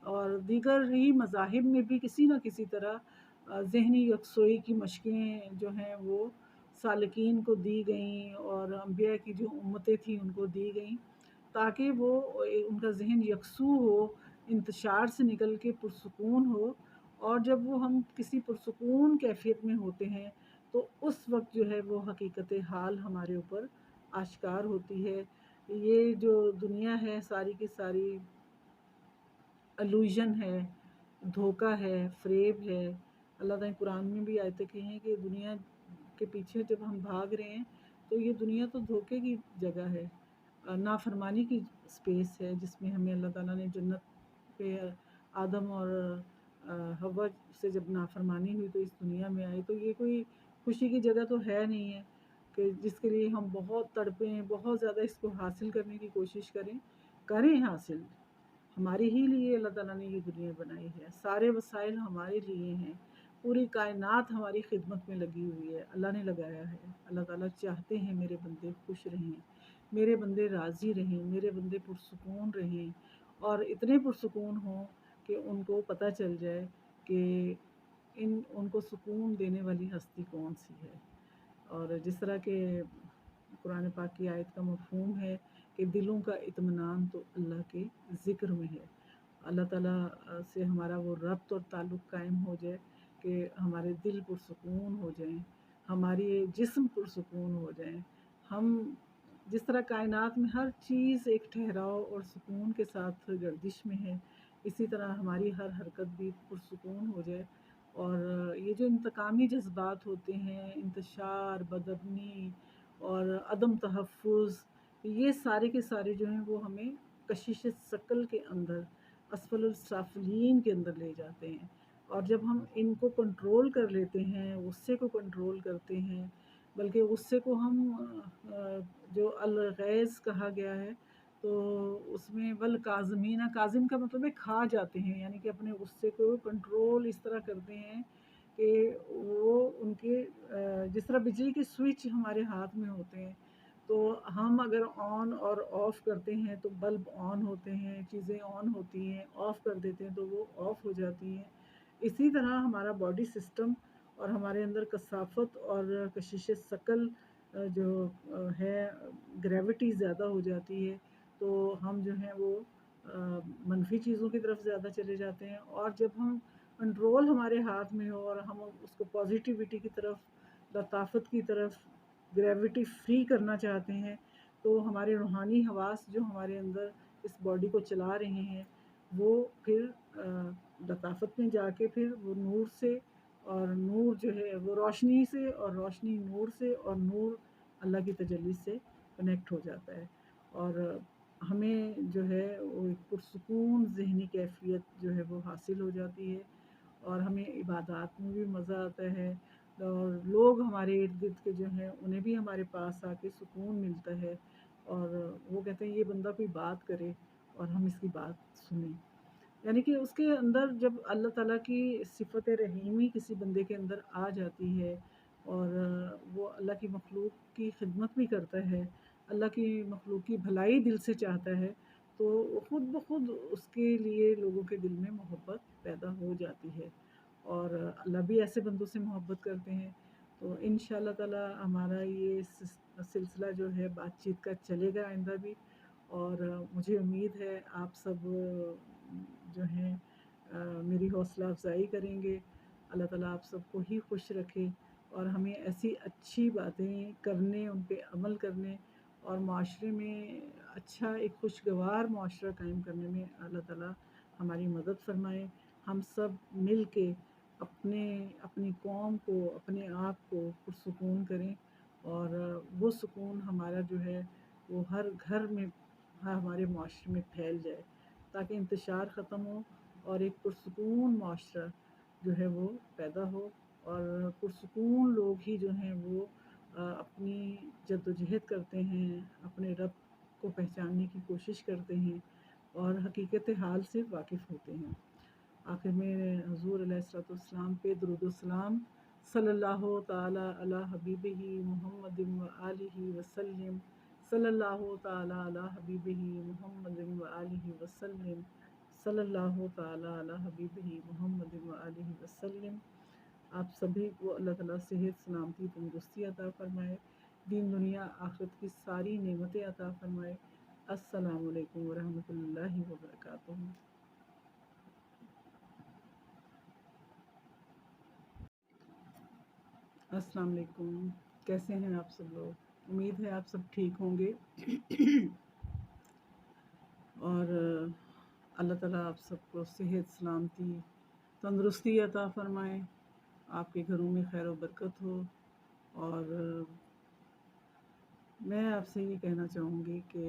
और दीगर ही मज़ाहिब में भी किसी न किसी तरह ज़हनी यकसोई की मशक़ें जो हैं वो सालिकीन को दी गईं और अंबिया की जो उम्मतें थीं उनको दी गईं, ताकि वो उनका ज़हन यकसू हो, इंतशार से निकल के पुरसुकून हो। और जब वो हम किसी पुरसुकून कैफ़ियत में होते हैं, तो उस वक़्त जो है वो हकीकत हाल हमारे ऊपर आश्कार होती है। ये जो दुनिया है सारी की सारी अलूजन है, धोखा है, फ़रेब है। अल्लाह ताला ने कुरान में भी आयतें कही हैं कि दुनिया के पीछे जब हम भाग रहे हैं तो ये दुनिया तो धोखे की जगह है, नाफरमानी की स्पेस है, जिसमें हमें अल्लाह ताला ने जन्नत पे आदम और हव्वा से जब नाफरमानी हुई तो इस दुनिया में आए, तो ये कोई खुशी की जगह तो है नहीं है कि जिसके लिए हम बहुत तड़पें, बहुत ज़्यादा इसको हासिल करने की कोशिश करें हासिल। हमारे ही लिए अल्लाह ताला ने ये दुनिया बनाई है, सारे वसाइल हमारे लिए हैं, पूरी कायनात हमारी खिदमत में लगी हुई है, अल्लाह ने लगाया है। अल्लाह ताला चाहते हैं मेरे बंदे खुश रहें, मेरे बंदे राज़ी रहें, मेरे बंदे पुरसुकून रहें, और इतने पुरसुकून हों कि उनको पता चल जाए कि उनको सुकून देने वाली हस्ती कौन सी है। और जिस तरह के कुरान पाक की आयत का मफ़हूम है कि दिलों का इत्मीनान तो अल्लाह के ज़िक्र में है। अल्लाह ताला से हमारा वो रब्त और ताल्लुक़ कायम हो जाए कि हमारे दिल पुरसुकून हो जाएं, हमारे जिस्म पुरसुकून हो जाएं। हम जिस तरह कायनात में हर चीज़ एक ठहराव और सुकून के साथ गर्दिश में है, इसी तरह हमारी हर हरकत भी पुरसुकून हो जाए। और ये जो इंतकामी जज्बात होते हैं, इंतशार, बदअबनी और अदम तहफ़्फ़ुज़, ये सारे के सारे जो हैं वो हमें कशिश शकल के अंदर, असफलुल साफिलीन के अंदर ले जाते हैं। और जब हम इनको कंट्रोल कर लेते हैं, गुस्से को कंट्रोल करते हैं, बल्कि गुस्से को हम जो अल-गैज़ कहा गया है, तो उसमें वल काज़िमीना, काज़िम का मतलब है खा जाते हैं, यानी कि अपने गुस्से को कंट्रोल इस तरह करते हैं कि वो उनके जिस तरह बिजली के स्विच हमारे हाथ में होते हैं, तो हम अगर ऑन और ऑफ़ करते हैं तो बल्ब ऑन होते हैं, चीज़ें ऑन होती हैं, ऑफ़ कर देते हैं तो वो ऑफ़ हो जाती हैं। इसी तरह हमारा बॉडी सिस्टम और हमारे अंदर कसाफ़त और कशिश शकल जो है, ग्रेविटी ज़्यादा हो जाती है, तो हम जो हैं वो मनफ़ी चीज़ों की तरफ ज़्यादा चले जाते हैं। और जब हम कंट्रोल हमारे हाथ में हो और हम उसको पॉजिटिविटी की तरफ, लताफ़त की तरफ, ग्रेविटी फ्री करना चाहते हैं, तो हमारे रूहानी हवास जो हमारे अंदर इस बॉडी को चला रहे हैं, वो फिर लताफ़त में जाके फिर वो नूर से, और नूर जो है वो रोशनी से, और रोशनी नूर से, और नूर अल्लाह की तजल्ली से कनेक्ट हो जाता है। और हमें जो है वो एक पुरसुकून ज़हनी कैफ़ियत जो है वो हासिल हो जाती है, और हमें इबादत में भी मज़ा आता है, और लोग हमारे इर्द-गिर्द के जो हैं उन्हें भी हमारे पास आके सुकून मिलता है, और वो कहते हैं ये बंदा कोई बात करे और हम इसकी बात सुनें। यानी कि उसके अंदर जब अल्लाह ताला की सिफ़त रहीमी किसी बंदे के अंदर आ जाती है, और वो अल्लाह की मखलूक की खिदमत भी करता है, अल्लाह की मखलूक की भलाई दिल से चाहता है, तो ख़ुद ब खुद उसके लिए लोगों के दिल में मोहब्बत पैदा हो जाती है, और अल्लाह भी ऐसे बंदों से मोहब्बत करते हैं। तो इंशाअल्लाह ताला हमारा ये सिलसिला जो है बातचीत का चलेगा आइंदा भी, और मुझे उम्मीद है आप सब जो हैं मेरी हौसला अफ़ज़ाई करेंगे। अल्लाह ताला आप सबको ही खुश रखे, और हमें ऐसी अच्छी बातें करने, उन पे अमल करने, और माशरे में अच्छा एक खुशगवार माशरा कायम करने में अल्लाह ताला हमारी मदद फ़रमाए। हम सब मिल के अपने अपनी कौम को, अपने आप को पुरसुकून करें, और वो सुकून हमारा जो है वो हर घर में, हमारे माशरे में फैल जाए, ताकि इंतशार ख़त्म हो और एक पुरसुकून माशरा जो है वो पैदा हो, और पुरसुकून लोग ही जो हैं वो अपनी जद्दोजहद करते हैं, अपने रब को पहचानने की कोशिश करते हैं, और हकीकत हाल से वाकिफ़ होते हैं। आखिर में हुज़ूर अलैहिस्सलाम पे दुरूद व सलाम, सल्लल्लाहु ताला अला हबीबिही मुहम्मदिन व आलिहि वसल्लम, सल्लल्लाहु ताला अला हबीबिही मुहम्मदिन व आलिहि वसल्लम, सल्लल्लाहु ताला अला हबीबिही मुहम्मदिन व आलिहि वसल्लम। आप सभी को अल्लाह ताला सेहत, सलामती, तंदुरुस्ती अता फ़रमाए, दीन दुनिया आखिरत की सारी नेमतें अता फ़रमाए। अस्सलामु अलैकुम व रहमतुल्लाहि व बरकातुहू। अस्सलाम वालेकुम, कैसे हैं आप सब लोग? उम्मीद है आप सब ठीक होंगे। और अल्लाह ताला आप सबको सेहत सलामती तंदुरुस्ती अता फ़रमाए, आपके घरों में खैर व बरकत हो। और मैं आपसे ये कहना चाहूँगी कि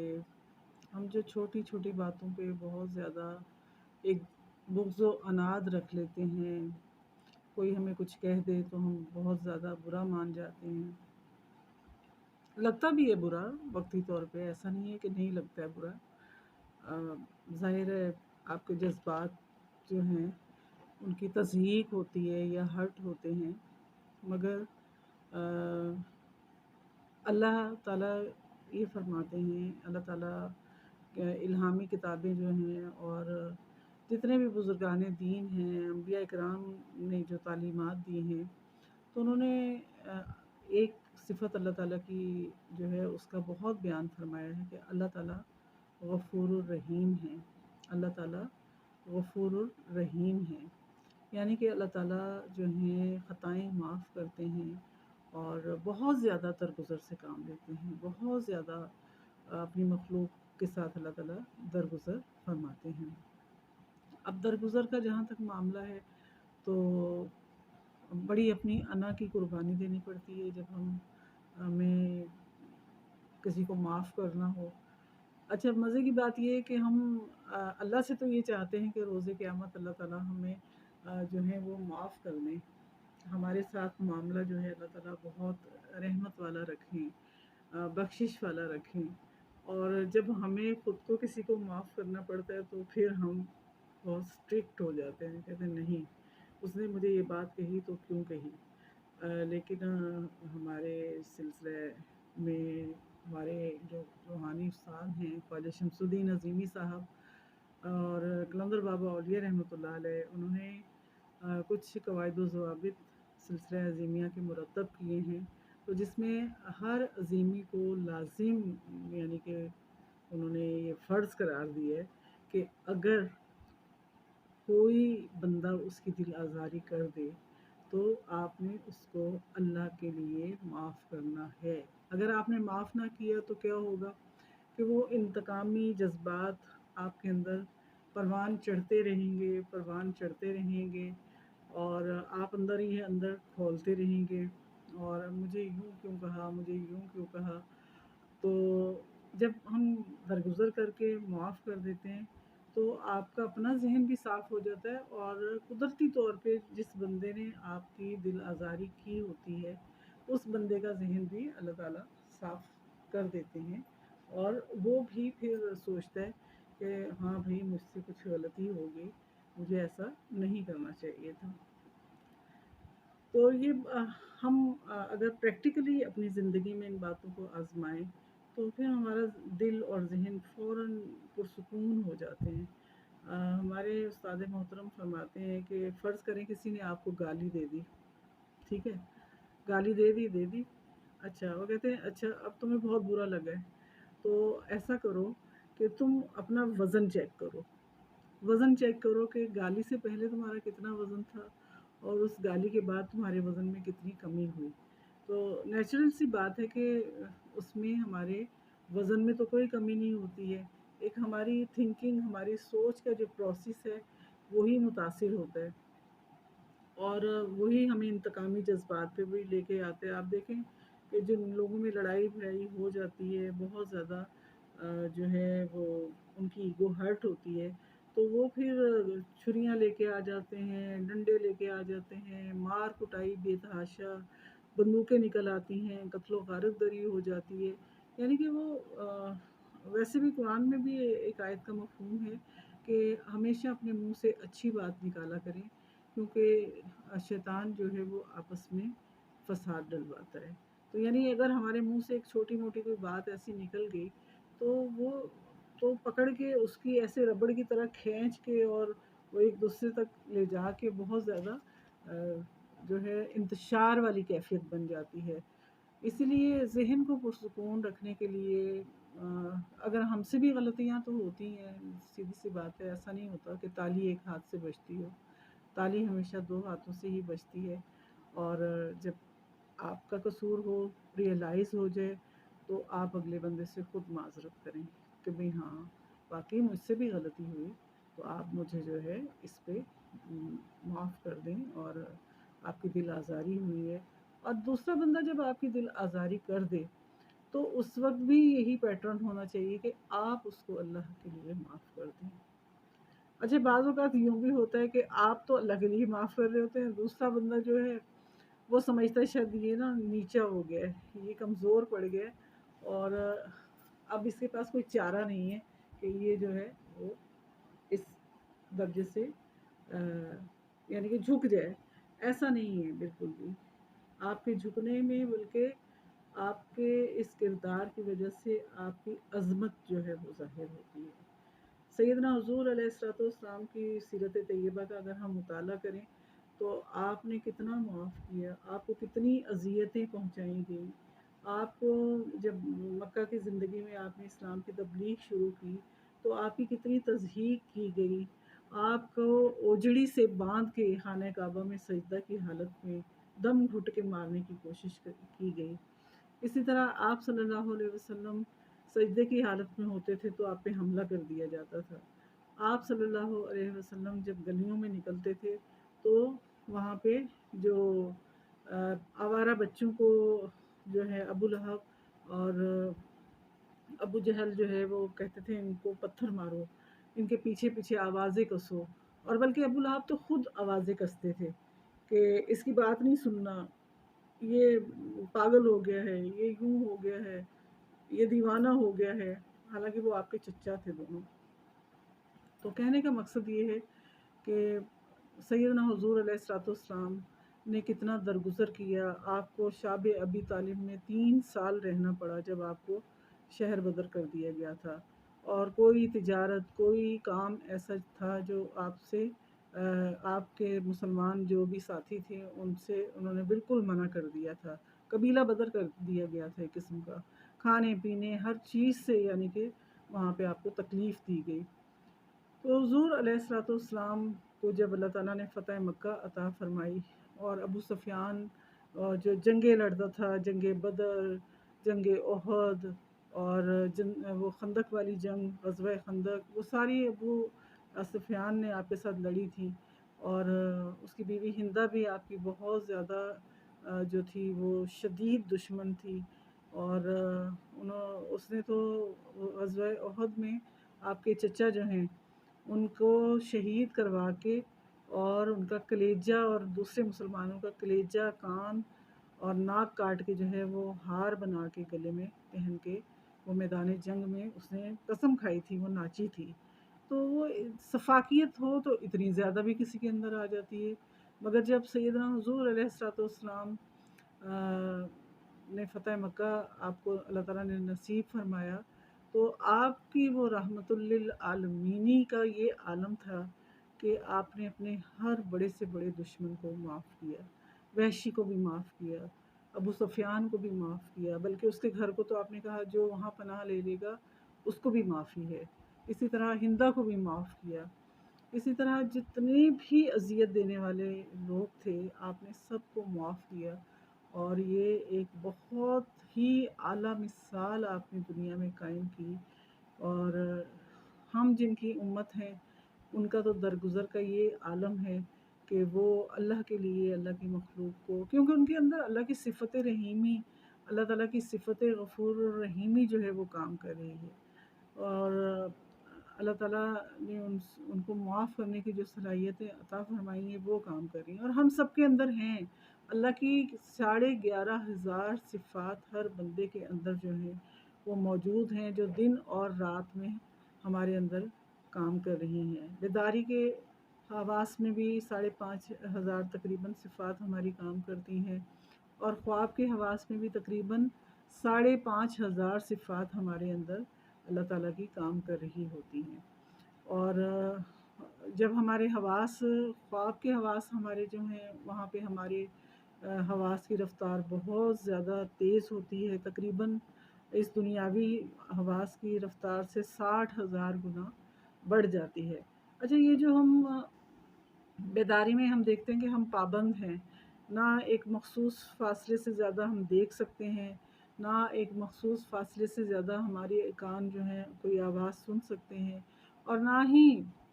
हम जो छोटी-छोटी बातों पे बहुत ज़्यादा एक बुग़्ज़ व अनाद रख लेते हैं, कोई हमें कुछ कह दे तो हम बहुत ज़्यादा बुरा मान जाते हैं। लगता भी है बुरा वक़्ती तौर पे, ऐसा नहीं है कि नहीं लगता है बुरा। ज़ाहिर है आपके जज़्बात जो हैं उनकी तज़यीक़ होती है या हर्ट होते हैं, मगर अ, अल्लाह ताला ये फ़रमाते हैं, अल्लाह ताला इल्हामी किताबें जो हैं और जितने भी बुज़ुर्गाने दीन हैं, अंबिया इकराम ने जो तालीमात दी हैं, तो उन्होंने एक सिफ़त अल्लाह ताला की जो है उसका बहुत बयान फ़रमाया है कि अल्लाह ताला गफ़ूरुर रहीम हैं। अल्लाह ताला गफ़ूरुर रहीम हैं, यानी कि अल्लाह ताला जो हैं ख़ताएँ माफ़ करते हैं और बहुत ज़्यादा दरगुज़र से काम लेते हैं, बहुत ज़्यादा अपनी मखलूक के साथ अल्लाह ताला दरगुज़र फ़रमाते हैं। अब दरगुज़र का जहाँ तक मामला है, तो बड़ी अपनी अना की कुर्बानी देनी पड़ती है जब हमें किसी को माफ़ करना हो। अच्छा, मज़े की बात ये है कि हम अल्लाह से तो ये चाहते हैं कि रोज़े क़यामत अल्लाह ताला हमें जो है वो माफ़ कर दें। हमारे साथ मामला जो है अल्लाह ताला बहुत रहमत वाला रखें, बख्शिश वाला रखें। और जब हमें खुद को किसी को माफ़ करना पड़ता है तो फिर हम बहुत स्ट्रिक्ट हो जाते हैं, कहते हैं नहीं, उसने मुझे ये बात कही तो क्यों कही। लेकिन हमारे सिलसिले में हमारे जो रूहानी उस्ताद हैं ख्वाजा शमसुद्दीन अज़ीमी साहब और कलंदर बाबा औलिया रहमतुल्लाह अलैह, उन्होंने कुछ कवायद व ज़वाबित सिलसिला अज़ीमिया के मुरतब किए हैं, तो जिसमें हर अज़ीमी को लाज़िम यानी कि उन्होंने ये फ़र्ज़ करार दिया है कि अगर कोई बंदा उसकी दिल आज़ारी कर दे तो आपने उसको अल्लाह के लिए माफ़ करना है। अगर आपने माफ़ ना किया तो क्या होगा कि वो इंतकामी जज़्बात आपके अंदर परवान चढ़ते रहेंगे, परवान चढ़ते रहेंगे और आप अंदर ही अंदर खौलते रहेंगे और मुझे यूँ क्यों कहा, मुझे यूँ क्यों कहा। तो जब हम दरगुज़र करके माफ़ कर देते हैं, तो आपका अपना ज़हन भी साफ़ हो जाता है और कुदरती तौर पे जिस बंदे ने आपकी दिल आज़ारी की होती है, उस बंदे का ज़हन भी अल्लाह ताला साफ़ कर देते हैं और वो भी फिर सोचता है कि हाँ भाई, मुझसे कुछ गलती हो गई, मुझे ऐसा नहीं करना चाहिए था। तो ये हम अगर प्रैक्टिकली अपनी ज़िंदगी में इन बातों को आज़माएँ, तो फिर हमारा दिल और ज़हन फ़ौरन पुरसुकून हो जाते हैं। हमारे उस्ताद मोहतरम फ़रमाते हैं कि फ़र्ज़ करें किसी ने आपको गाली दे दी, ठीक है? गाली दे दी। अच्छा, वो कहते हैं अच्छा अब तुम्हें बहुत बुरा लगा है, तो ऐसा करो कि तुम अपना वज़न चेक करो। वज़न चेक करो कि गाली से पहले तुम्हारा कितना वज़न था और उस गाली के बाद तुम्हारे वज़न में कितनी कमी हुई। तो नेचुरल सी बात है कि उसमें हमारे वज़न में तो कोई कमी नहीं होती है। एक हमारी थिंकिंग, हमारी सोच का जो प्रोसेस है, वही मुतासिर होता है और वही हमें इंतकामी जज़्बात पे भी लेके आते हैं। आप देखें कि जिन लोगों में लड़ाई-भड़ाई हो जाती है, बहुत ज़्यादा जो है वो उनकी ईगो हर्ट होती है, तो वो फिर छुरियाँ लेके आ जाते हैं, डंडे लेके आ जाते हैं, मार-कुटाई बेतहाशा, बंदूकें निकल आती हैं, कत्लो-गारत दरी हो जाती है। यानी कि वो वैसे भी कुरान में भी एक आयत का मफ़हूम है कि हमेशा अपने मुँह से अच्छी बात निकाला करें, क्योंकि शैतान जो है वो आपस में फ़साद डलवाता है। तो यानी अगर हमारे मुँह से एक छोटी-मोटी कोई बात ऐसी निकल गई, तो वो तो पकड़ के उसकी ऐसे रबड़ की तरह खींच के और वो एक दूसरे तक ले जाके बहुत ज़्यादा जो है इंतशार वाली कैफ़ियत बन जाती है। इसीलिए ज़हन को पुरसुकून रखने के लिए अगर हमसे भी गलतियाँ तो होती हैं, सीधी-सी बात है, ऐसा नहीं होता कि ताली एक हाथ से बजती हो। ताली हमेशा 2 हाथों से ही बजती है और जब आपका कसूर हो, रियलाइज़ हो जाए, तो आप अगले बंदे से खुद माज़रत करें कि भई हाँ, वाक़ई मुझसे भी गलती हुई, تو آپ مجھے جو ہے اس پہ معاف کر دیں، اور آپ کی دل آزاری ہوئی ہے۔ اور دوسرا بندہ جب آپ کی دل آزاری کر دے تو اس وقت بھی یہی پیٹرن ہونا چاہیے کہ آپ اس کو اللہ کے لیے معاف کر دیں۔ اچھا، بعض اوقات یوں بھی ہوتا ہے کہ آپ تو اللہ کے لیے معاف کر رہے ہوتے ہیں، دوسرا بندہ جو ہے وہ سمجھتا ہے شاید یہ نا نیچا ہو گیا ہے، یہ کمزور پڑ گیا ہے، اور اب اس کے پاس کوئی چارہ نہیں ہے کہ یہ جو ہے وہ اس درجے سے یعنی کہ جھک جائے۔ ایسا نہیں ہے بالکل بھی، آپ کے جھکنے میں بلکہ آپ کے اس کردار کی وجہ سے آپ کی عظمت جو ہے وہ ظاہر ہوتی ہے۔ سیدنا حضور علیہ الصلوۃ والسلام کی سیرت طیبہ کا اگر ہم مطالعہ کریں تو آپ نے کتنا معاف کیا، آپ کو کتنی اذیتیں پہنچائی گئیں۔ آپ کو جب مکہ کی زندگی میں آپ نے اسلام کی تبلیغ شروع کی تو آپ کی کتنی تضحیک کی گئی، آپ کو اوجڑی سے باندھ کے خانہ کعبہ میں سجدہ کی حالت میں دم گھٹ کے مارنے کی کوشش کی گئی۔ اسی طرح آپ صلی اللہ علیہ وسلم سجدے کی حالت میں ہوتے تھے تو آپ پہ حملہ کر دیا جاتا تھا۔ آپ صلی اللہ علیہ وسلم جب گلیوں میں نکلتے تھے تو وہاں پہ جو آوارہ بچوں کو جو ہے ابو لہب اور ابو جہل جو ہے وہ کہتے تھے ان کو پتھر مارو، ان کے پیچھے پیچھے آوازیں کسو، اور بلکہ ابو لہب تو خود آوازیں کستے تھے کہ اس کی بات نہیں سننا، یہ پاگل ہو گیا ہے، یہ یوں ہو گیا ہے، یہ دیوانہ ہو گیا ہے، حالانکہ وہ آپ کے چچا تھے دونوں۔ تو کہنے کا مقصد یہ ہے کہ سیدنا حضور علیہ الصلوۃ والسلام نے کتنا درگزر کیا۔ آپ کو شعب ابی طالب میں 3 سال رہنا پڑا جب آپ کو شہر بدر کر دیا گیا تھا، اور کوئی تجارت، کوئی کام ایسا تھا جو آپ سے آپ کے مسلمان جو بھی ساتھی تھے ان سے انہوں نے بالکل منع کر دیا تھا، قبیلہ بدر کر دیا گیا تھا ایک قسم کا، کھانے پینے ہر چیز سے یعنی کہ وہاں پہ آپ کو تکلیف دی گئی۔ تو حضور علیہ الصلوۃ والسلام کو جب اللہ تعالیٰ نے فتح مکہ عطا فرمائی، اور ابو سفیان جو جنگیں لڑتا تھا، جنگ بدر، جنگ احد، اور وہ خندق والی جنگ، غزوہ خندق، وہ ساری ابو سفیان نے آپ کے ساتھ لڑی تھی، اور اس کی بیوی ہندہ بھی آپ کی بہت زیادہ جو تھی وہ شدید دشمن تھی، اور اس نے تو غزوہ احد میں آپ کے چچا جو ہیں ان کو شہید کروا کے اور ان کا کلیجہ اور دوسرے مسلمانوں کا کلیجہ، کان اور ناک کاٹ کے جو ہے وہ ہار بنا کے گلے میں پہن کے وہ میدان جنگ میں اس نے قسم کھائی تھی، وہ ناچی تھی۔ تو وہ سفاکیت ہو تو اتنی زیادہ بھی کسی کے اندر آ جاتی ہے، مگر جب سیدنا حضور علیہ الصلوۃ والسلام نے فتح مکہ آپ کو اللہ تعالیٰ نے نصیب فرمایا تو آپ کی وہ رحمت للعالمینی کا یہ عالم تھا کہ آپ نے اپنے ہر بڑے سے بڑے دشمن کو معاف کیا، وحشی کو بھی معاف کیا، ابو سفیان کو بھی معاف کیا، بلکہ اس کے گھر کو تو آپ نے کہا جو وہاں پناہ لے لے گا اس کو بھی معافی ہے، اسی طرح ہندہ کو بھی معاف کیا، اسی طرح جتنے بھی اذیت دینے والے لوگ تھے آپ نے سب کو معاف کیا، اور یہ ایک بہت ہی اعلیٰ مثال آپ نے دنیا میں قائم کی۔ اور ہم جن کی امت ہیں ان کا تو درگزر کا یہ عالم ہے کہ وہ اللہ کے لیے، اللہ کی مخلوق کو، کیونکہ ان کے اندر اللہ کی صفت رحیمی، اللہ تعالیٰ کی صفت غفور الرحیمی جو ہے وہ کام کر رہی ہے، اور اللہ تعالیٰ نے ان کو معاف کرنے کی جو صلاحیتیں عطا فرمائی ہیں وہ کام کر رہی ہیں، اور ہم سب کے اندر ہیں۔ اللہ کی 11,500 صفات ہر بندے کے اندر جو ہیں وہ موجود ہیں، جو دن اور رات میں ہمارے اندر کام کر رہی ہیں۔ بیداری کے حواس میں بھی 5,500 تقریباً صفات ہماری کام کرتی ہیں، اور خواب کے حواس میں بھی تقریباً 5,500 صفات ہمارے اندر اللہ تعالیٰ کی کام کر رہی ہوتی ہیں۔ اور جب ہمارے حواس، خواب کے حواس ہمارے جو ہیں وہاں پہ ہمارے حواس کی رفتار بہت زیادہ تیز ہوتی ہے، تقریباً اس دنیاوی حواس کی رفتار سے 60,000 گنا بڑھ جاتی ہے۔ اچھا، یہ جو ہم بیداری میں ہم دیکھتے ہیں کہ ہم پابند ہیں، نہ ایک مخصوص فاصلے سے زیادہ ہم دیکھ سکتے ہیں، نہ ایک مخصوص فاصلے سے زیادہ ہمارے کان جو ہیں کوئی آواز سن سکتے ہیں، اور نہ ہی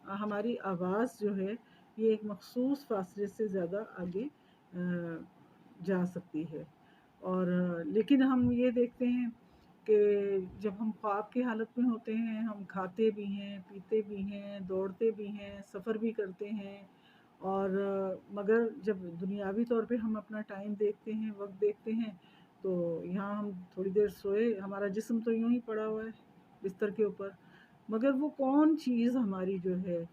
ہماری آواز جو ہے یہ ایک مخصوص فاصلے سے زیادہ آگے جا سکتی ہے۔ اور لیکن ہم یہ دیکھتے ہیں کہ جب ہم خواب کی حالت میں ہوتے ہیں، ہم کھاتے بھی ہیں، پیتے بھی ہیں، دوڑتے بھی ہیں، سفر بھی کرتے ہیں، اور مگر جب دنیاوی طور پہ ہم اپنا ٹائم دیکھتے ہیں، وقت دیکھتے ہیں، تو یہاں ہم تھوڑی دیر سوئے، ہمارا جسم تو یوں ہی پڑا ہوا ہے بستر کے اوپر، مگر وہ کون چیز ہماری جو ہے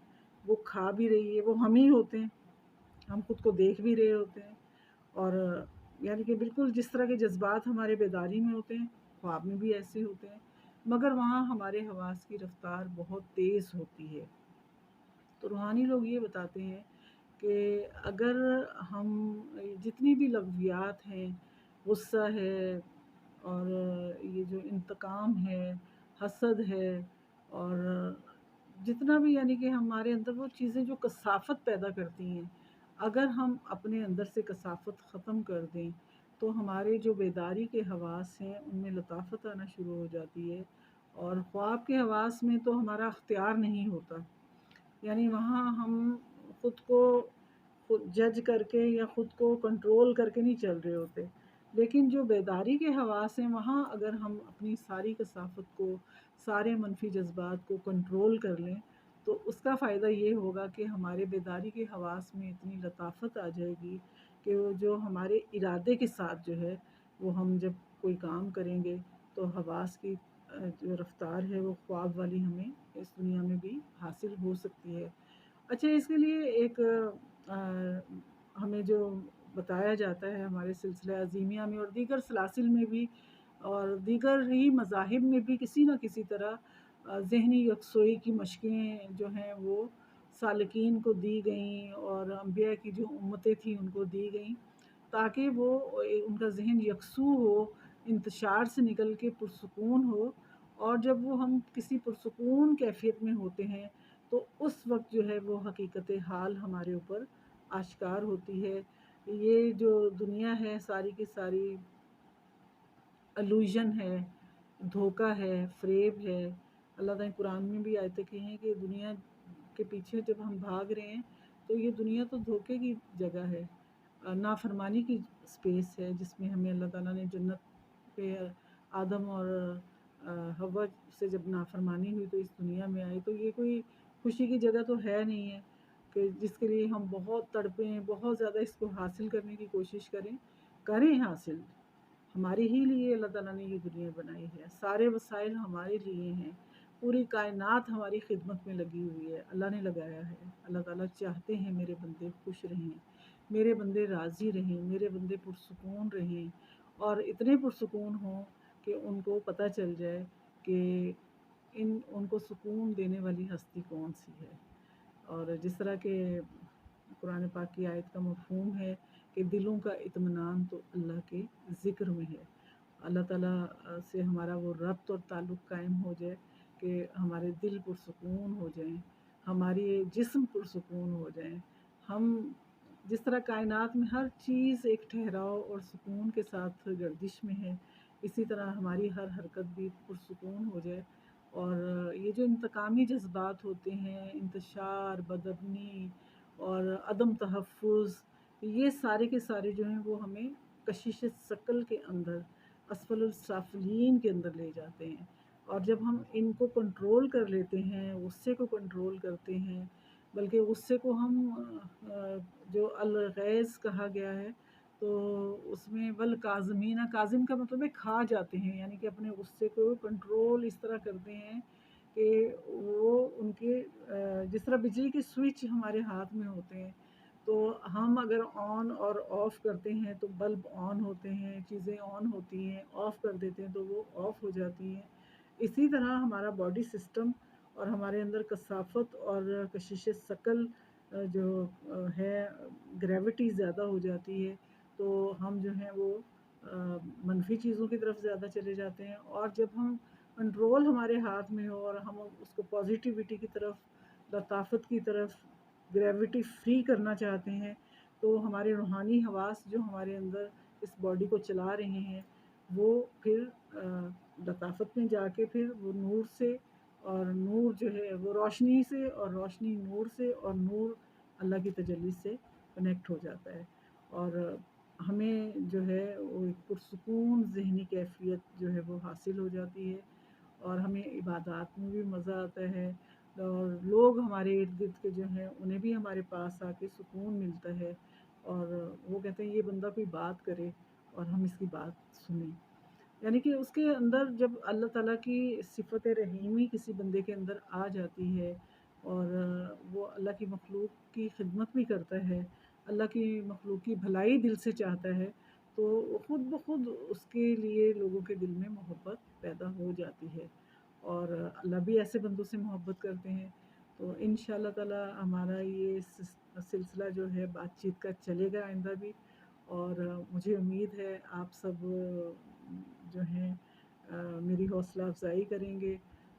وہ کھا بھی رہی ہے، وہ ہم ہی ہوتے ہیں، ہم خود کو دیکھ بھی رہے ہوتے ہیں۔ اور یعنی کہ بالکل جس طرح کے جذبات ہمارے بیداری میں ہوتے ہیں، خواب میں بھی ایسے ہوتے ہیں، مگر وہاں ہمارے حواس کی رفتار بہت تیز ہوتی ہے۔ تو روحانی لوگ یہ بتاتے ہیں کہ اگر ہم جتنی بھی لغویات ہیں، غصہ ہے، اور یہ جو انتقام ہے، حسد ہے، اور جتنا بھی یعنی کہ ہمارے اندر وہ چیزیں جو کثافت پیدا کرتی ہیں، اگر ہم اپنے اندر سے کثافت ختم کر دیں تو ہمارے جو بیداری کے حواس ہیں ان میں لطافت آنا شروع ہو جاتی ہے، اور خواب کے حواس میں تو ہمارا اختیار نہیں ہوتا، یعنی وہاں ہم خود کو خود جج کر کے یا خود کو کنٹرول کر کے نہیں چل رہے ہوتے، لیکن جو بیداری کے حواس ہیں وہاں اگر ہم اپنی ساری کثافت کو، سارے منفی جذبات کو کنٹرول کر لیں تو اس کا فائدہ یہ ہوگا کہ ہمارے بیداری کے حواس میں اتنی لطافت آ جائے گی کہ وہ جو ہمارے ارادے کے ساتھ جو ہے وہ ہم جب کوئی کام کریں گے تو حواس کی جو رفتار ہے وہ خواب والی ہمیں اس دنیا میں بھی حاصل ہو سکتی ہے۔ اچھا، اس کے لیے ایک ہمیں جو بتایا جاتا ہے ہمارے سلسلہ عظیمیہ میں اور دیگر سلاسل میں بھی اور دیگر ہی مذاہب میں بھی کسی نہ کسی طرح ذہنی یکسوئی کی مشقیں جو ہیں وہ سالکین کو دی گئیں، اور انبیاء کی جو امتیں تھیں ان کو دی گئیں تاکہ وہ ان کا ذہن یکسو ہو، انتشار سے نکل کے پرسکون ہو، اور جب وہ ہم کسی پرسکون کیفیت میں ہوتے ہیں تو اس وقت جو ہے وہ حقیقت حال ہمارے اوپر آشکار ہوتی ہے۔ یہ جو دنیا ہے ساری کی ساری الوژن ہے، دھوکہ ہے، فریب ہے۔ اللہ تعالیٰ نے قرآن میں بھی آیتیں کی ہیں کہ دنیا کے پیچھے جب ہم بھاگ رہے ہیں تو یہ دنیا تو دھوکے کی جگہ ہے، نافرمانی کی اسپیس ہے، جس میں ہمیں اللہ تعالیٰ نے جنت پہ آدم اور حوا سے جب نافرمانی ہوئی تو اس دنیا میں آئی، تو یہ کوئی خوشی کی جگہ تو ہے نہیں ہے کہ جس کے لیے ہم بہت تڑپیں، بہت زیادہ اس کو حاصل کرنے کی کوشش کریں حاصل۔ ہمارے ہی لیے اللہ تعالیٰ نے یہ دنیا بنائی ہے، سارے وسائل ہمارے لیے ہیں، پوری کائنات ہماری خدمت میں لگی ہوئی ہے، اللہ نے لگایا ہے۔ اللہ تعالیٰ چاہتے ہیں میرے بندے خوش رہیں، میرے بندے راضی رہیں، میرے بندے پرسکون رہیں، اور اتنے پرسکون ہوں کہ ان کو پتہ چل جائے کہ ان کو سکون دینے والی ہستی کون سی ہے۔ اور جس طرح کہ قرآن پاک کی آیت کا مفہوم ہے کہ دلوں کا اطمینان تو اللہ کے ذکر میں ہے، اللہ تعالیٰ سے ہمارا وہ ربط اور تعلق قائم ہو جائے کہ ہمارے دل پرسکون ہو جائیں، ہماری جسم پرسکون ہو جائیں، ہم جس طرح کائنات میں ہر چیز ایک ٹھہراؤ اور سکون کے ساتھ گردش میں ہے، اسی طرح ہماری ہر حرکت بھی پرسکون ہو جائے، اور یہ جو انتقامی جذبات ہوتے ہیں، انتشار، بدبنی اور عدم تحفظ، یہ سارے کے سارے جو ہیں وہ ہمیں کشش ثقل کے اندر، اسفل السافلین کے اندر لے جاتے ہیں، اور جب ہم ان کو کنٹرول کر لیتے ہیں، غصے کو کنٹرول کرتے ہیں، بلکہ غصے کو ہم جو الغیظ کہا گیا ہے تو اس میں والکاظمین، کاظم کا مطلب ہے کھا جاتے ہیں، یعنی کہ اپنے غصے کو کنٹرول اس طرح کرتے ہیں کہ وہ ان کے جس طرح بجلی کے سوئچ ہمارے ہاتھ میں ہوتے ہیں تو ہم اگر آن اور آف کرتے ہیں تو بلب آن ہوتے ہیں، چیزیں آن ہوتی ہیں، آف کر دیتے ہیں تو وہ آف ہو جاتی ہیں۔ اسی طرح ہمارا باڈی سسٹم اور ہمارے اندر کثافت اور کشش ثقل جو ہے، گریوٹی زیادہ ہو جاتی ہے تو ہم جو ہیں وہ منفی چیزوں کی طرف زیادہ چلے جاتے ہیں، اور جب ہم کنٹرول ہمارے ہاتھ میں ہو اور ہم اس کو پازیٹیوٹی کی طرف، لطافت کی طرف، گریوٹی فری کرنا چاہتے ہیں تو ہمارے روحانی حواس جو ہمارے اندر اس باڈی کو چلا رہے ہیں وہ پھر لطافت میں جا کے پھر وہ نور سے اور نور جو ہے وہ روشنی سے، اور روشنی نور سے، اور نور اللہ کی تجلی سے کنیکٹ ہو جاتا ہے، اور ہمیں جو ہے وہ ایک پرسکون ذہنی کیفیت جو ہے وہ حاصل ہو جاتی ہے، اور ہمیں عبادات میں بھی مزہ آتا ہے، اور لوگ ہمارے ارد گرد کے جو ہیں انہیں بھی ہمارے پاس آ کے سکون ملتا ہے، اور وہ کہتے ہیں یہ بندہ کوئی بات کرے اور ہم اس کی بات سنیں، یعنی کہ اس کے اندر جب اللہ تعالیٰ کی صفت رحیمی کسی بندے کے اندر آ جاتی ہے، اور وہ اللہ کی مخلوق کی خدمت بھی کرتا ہے، اللہ کی مخلوق کی بھلائی دل سے چاہتا ہے، تو خود بخود اس کے لیے لوگوں کے دل میں محبت پیدا ہو جاتی ہے، اور اللہ بھی ایسے بندوں سے محبت کرتے ہیں۔ تو ان شاء اللہ تعالیٰ ہمارا یہ سلسلہ جو ہے بات چیت کا چلے گا آئندہ بھی، اور مجھے امید ہے آپ سب جو ہیں میری حوصلہ افزائی کریں گے۔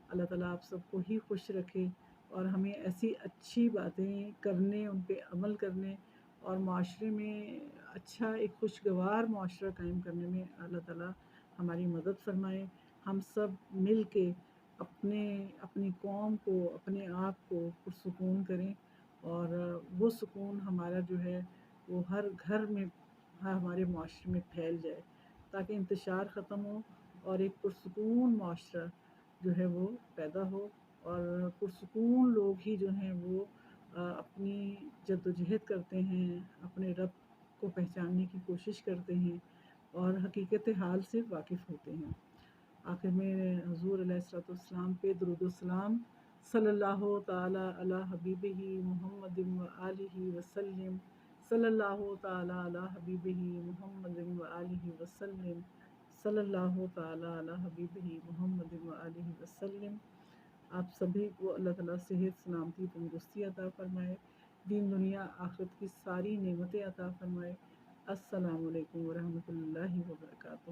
اللہ تعالیٰ آپ سب کو ہی خوش رکھے، اور ہمیں ایسی اچھی باتیں کرنے، ان پہ عمل کرنے، اور معاشرے میں اچھا ایک خوشگوار معاشرہ قائم کرنے میں اللہ تعالیٰ ہماری مدد فرمائے۔ ہم سب مل کے اپنی قوم کو، اپنے آپ کو پرسکون کریں، اور وہ سکون ہمارا جو ہے وہ ہر گھر میں، ہمارے معاشرے میں پھیل جائے، تاکہ انتشار ختم ہو، اور ایک پرسکون معاشرہ جو ہے وہ پیدا ہو، اور پرسکون لوگ ہی جو ہیں وہ اپنی جد و جہد کرتے ہیں، اپنے رب کو پہچاننے کی کوشش کرتے ہیں، اور حقیقت حال سے واقف ہوتے ہیں۔ آخر میں حضور علیہ الصلوۃ والسلام پہ درود السلام، صلی اللہ تعالیٰ علی حبیبہ محمد و آلہ وسلم، صلی اللہ تعالیٰ علی حبیبہ محمد و آلہ وسلم، صلی اللہ تعالیٰ علی حبیبہ محمد و آلہ وسلم۔ آپ سبھی کو اللہ تعالیٰ صحت، سلامتی، تندرستی عطا فرمائے، دین دنیا آخرت کی ساری نعمتیں عطا فرمائے۔ السلام علیکم ورحمۃ اللہ وبرکاتہ۔